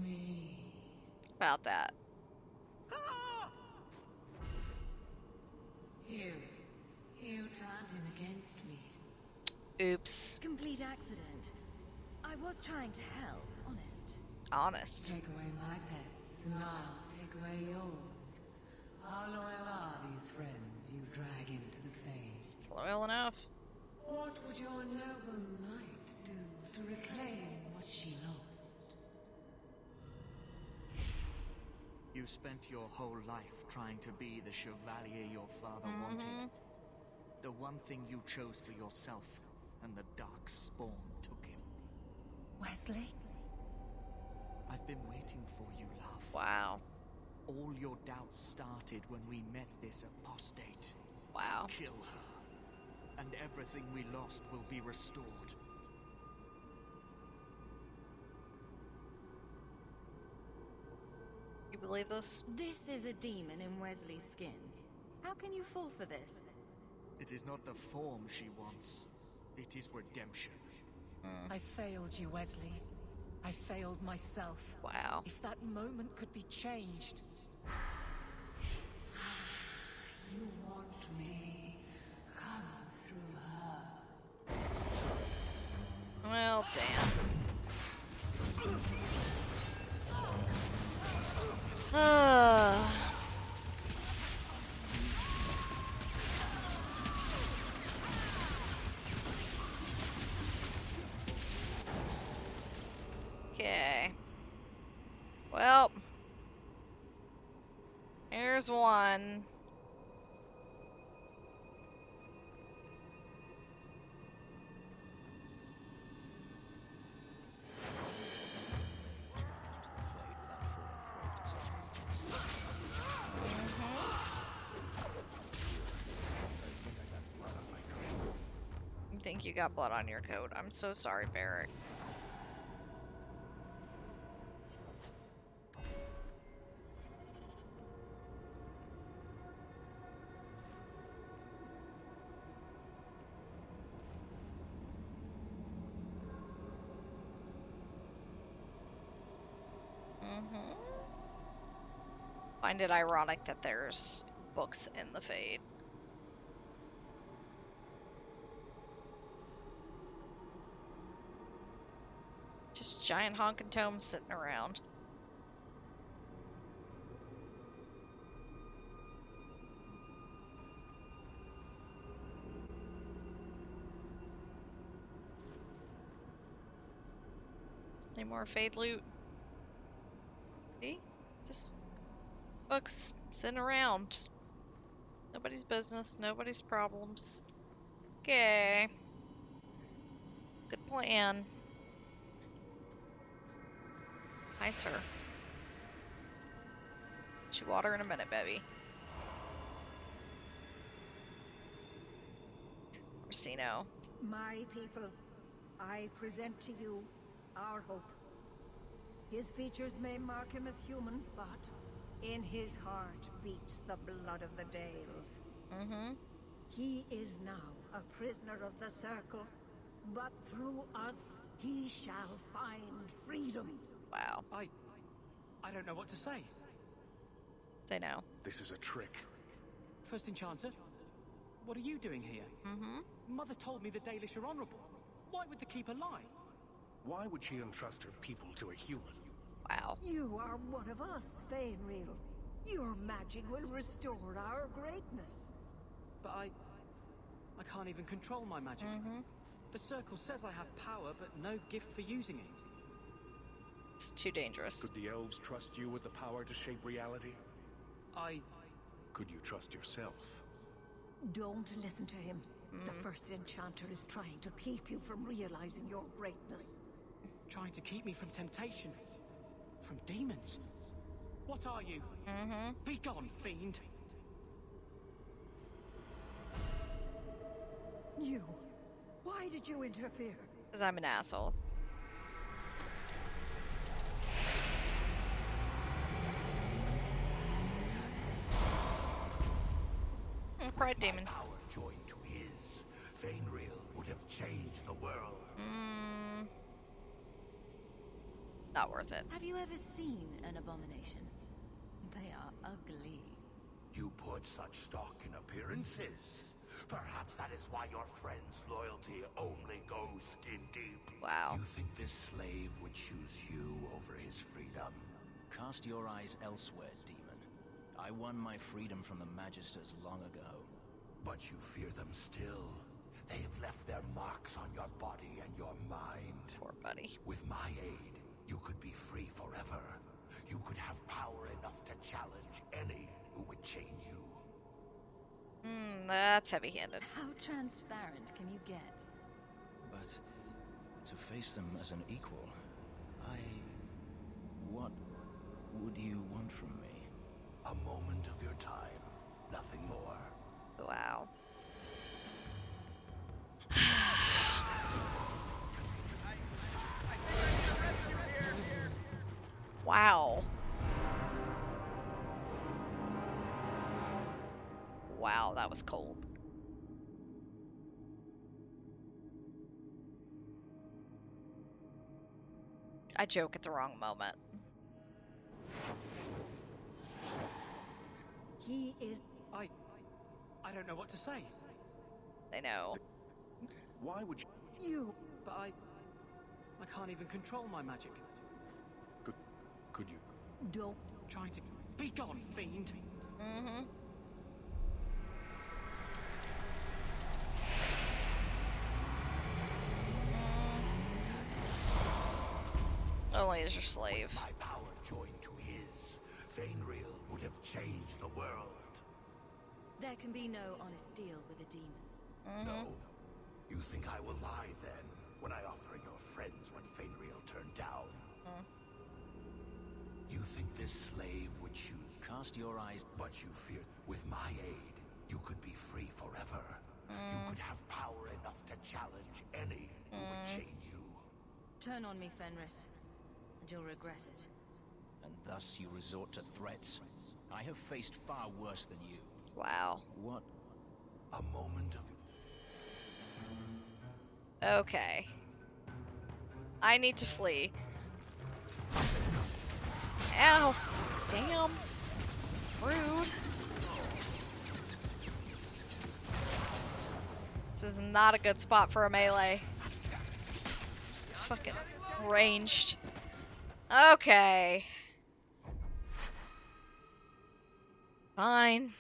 Me. About that. You turned him against me. Oops. Complete accident. I was trying to help, honest. Honest. Take away my pets, and I'll take away yours. How loyal are these friends you drag into the Fade? It's loyal enough. What would your noble knight do to reclaim what she lost? You spent your whole life trying to be the chevalier your father wanted. The one thing you chose for yourself, and the dark spawn took him. Wesley? I've been waiting for you, love. Wow. All your doubts started when we met this apostate. Wow. Kill her, and everything we lost will be restored. You believe this? This is a demon in Wesley's skin. How can you fall for this? It is not the form she wants. It is redemption. I failed you, Wesley. I failed myself. Wow. If that moment could be changed. You want me. Come through her. Well, damn. Okay. Well, here's one. think you got blood on your coat. I'm so sorry, Barrick. Find it ironic that there's books in the Fade. Just giant honkin' tomes sitting around. Any more Fade loot? See? Just books sitting around. Nobody's business, nobody's problems. Okay. Good plan. Hi, sir. Get you water in a minute, baby. Orsino. My people, I present to you our hope. His features may mark him as human, but in his heart beats the blood of the Dales. He is now a prisoner of the Circle, but through us he shall find freedom. Wow. I don't know what to say. They know. This is a trick. First Enchanter, what are you doing here? Mother told me the Dalish are honorable. Why would the Keeper lie? Why would she entrust her people to a human? Wow. You are one of us, Fainreal. Your magic will restore our greatness. But I can't even control my magic. The Circle says I have power, but no gift for using it. It's too dangerous. Could the elves trust you with the power to shape reality? Could you trust yourself? Don't listen to him. The First Enchanter is trying to keep you from realizing your greatness. Trying to keep me from temptation? From demons? What are you? Be gone, fiend! You! Why did you interfere? Because I'm an asshole. Pride demon. Power joined to his, Fainreal would have changed the world. Not worth it. Have you ever seen an abomination? They are ugly. You put such stock in appearances. Perhaps that is why your friend's loyalty only goes skin deep. Wow. You think this slave would choose you over his freedom? Cast your eyes elsewhere, demon. I won my freedom from the Magisters long ago. But you fear them still. They have left their marks on your body and your mind. Poor buddy. With my aid, you could be free forever. You could have power enough to challenge any who would chain you. That's heavy-handed. How transparent can you get? But to face them as an equal, what would you want from me? A moment of your time, nothing more. Wow. Wow. Wow, that was cold. I joke at the wrong moment. He is... I don't know what to say. They know. Why would you... You... But I can't even control my magic. Could you... Don't... Trying to... Be gone, fiend! Only as your slave. With my power joined to his, Fainreal would have changed the world. There can be no honest deal with a demon. No? You think I will lie then, when I offer your friends what Fainreal turned down? You think this slave would choose... Cast your eyes... But you fear, with my aid, you could be free forever. You could have power enough to challenge any who would chain you. Turn on me, Fenris, and you'll regret it. And thus you resort to threats? I have faced far worse than you. Wow. What? A moment of... Okay. I need to flee. Ow! Damn! Rude. This is not a good spot for a melee. Fucking ranged. Okay. Fine.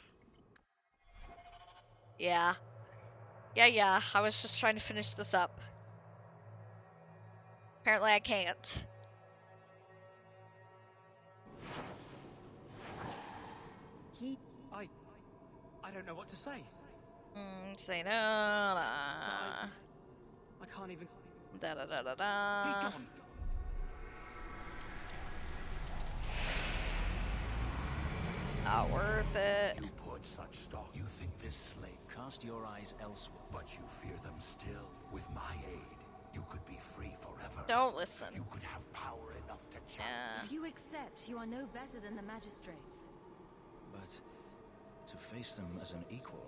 Yeah. Yeah. I was just trying to finish this up. Apparently I can't. I don't know what to say. Say no. I can't even. Da. Be gone. Not worth it. You put such stock. You think this slave... Cast your eyes elsewhere. But you fear them still. With my aid, you could be free forever. Don't listen. You could have power enough to challenge. If you accept, you are no better than the magistrates. But to face them as an equal,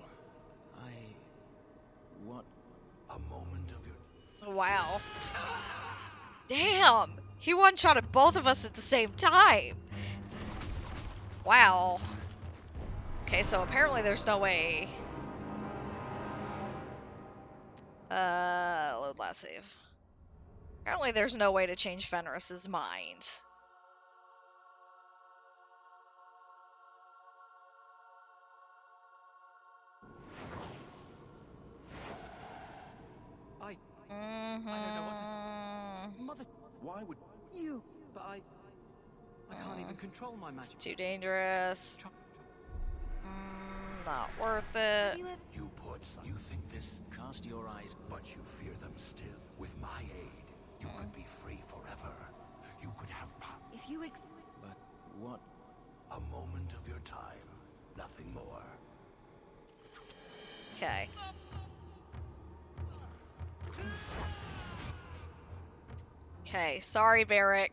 what? A moment of your... Wow. Damn! He one-shotted both of us at the same time! Wow. Okay, so apparently there's no way... load last save. Apparently there's no way to change Fenris's mind. I don't know what to... Mother... Why would... You... But I can't even control my magic. It's too dangerous. Not worth it. You put... You think this... Cast your eyes... But you fear them still. With my aid, you could be free forever. You could have power. If you But what? A moment of your time. Nothing more. Okay. Okay, sorry, Varric.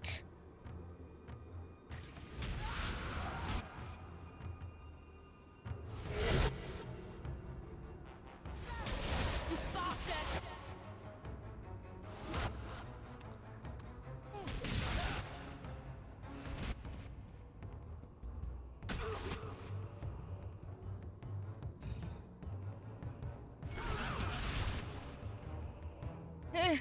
Eh.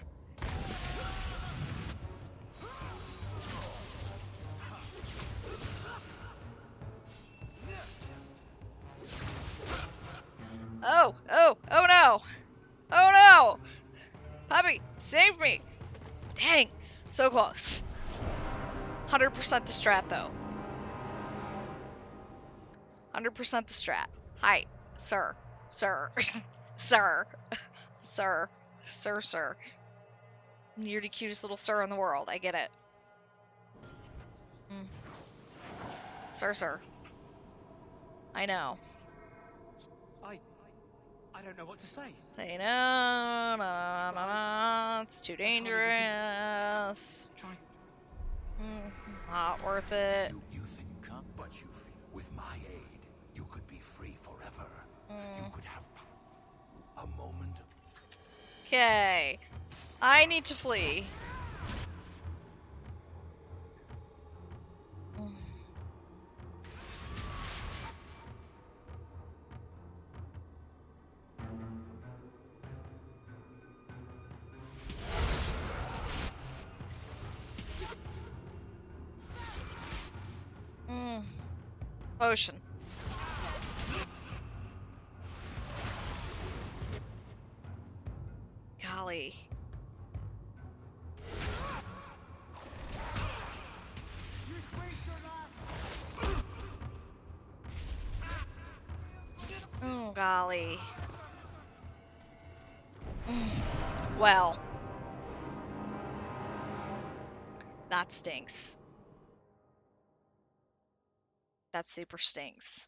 Oh no! Oh no! Puppy, save me! Dang, so close. 100% the strat though. 100% the strat. Hi, sir. Sir. Sir. Sir. Sir. You're the cutest little sir in the world. I get it. Sir. I know. I don't know what to say. Say no. It's too dangerous. Not worth it. You think, but you, with my aid, you could be free forever. You could have a moment. Okay, I need to flee. Potion. Golly. Oh, golly. Well. That stinks. That super stinks.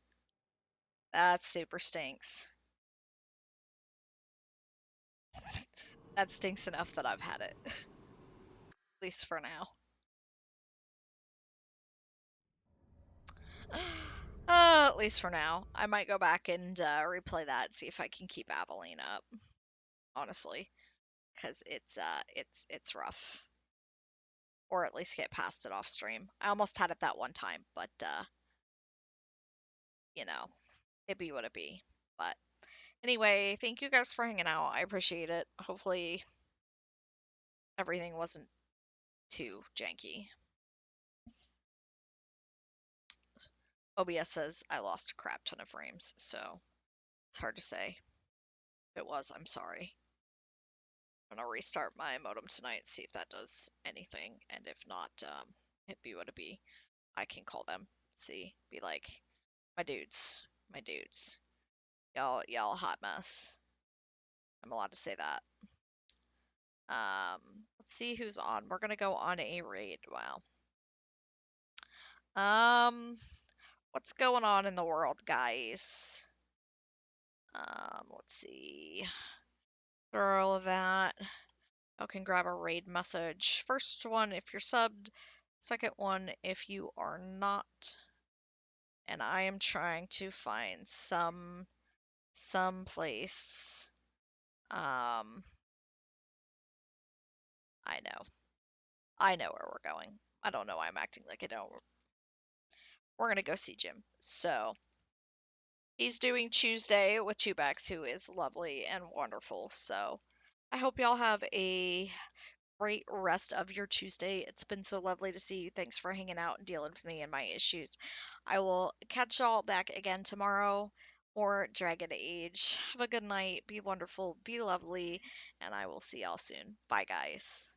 That super stinks. That stinks enough that I've had it. At least for now. At least for now. I might go back and replay that, see if I can keep Aveline up. Honestly, because it's rough. Or at least get past it off stream. I almost had it that one time, but you know, it be what it be. But anyway, thank you guys for hanging out. I appreciate it. Hopefully everything wasn't too janky. OBS says I lost a crap ton of frames, so it's hard to say. If it was, I'm sorry. I'm gonna restart my modem tonight, see if that does anything, and if not, it be what it be. I can call them, see, be like, my dudes, y'all hot mess. I'm allowed to say that. Let's see who's on. We're gonna go on a raid. Wow. What's going on in the world, guys? Let's see. Throw that. I can grab a raid message. First one if you're subbed. Second one if you are not. And I am trying to find some place. I know. I know where we're going. I don't know why I'm acting like I don't. We're gonna go see Jim. So he's doing Tuesday with Chubax, who is lovely and wonderful. So I hope y'all have a great rest of your Tuesday. It's been so lovely to see you. Thanks for hanging out and dealing with me and my issues. I will catch y'all back again tomorrow or Dragon Age. Have a good night. Be wonderful. Be lovely. And I will see y'all soon. Bye, guys.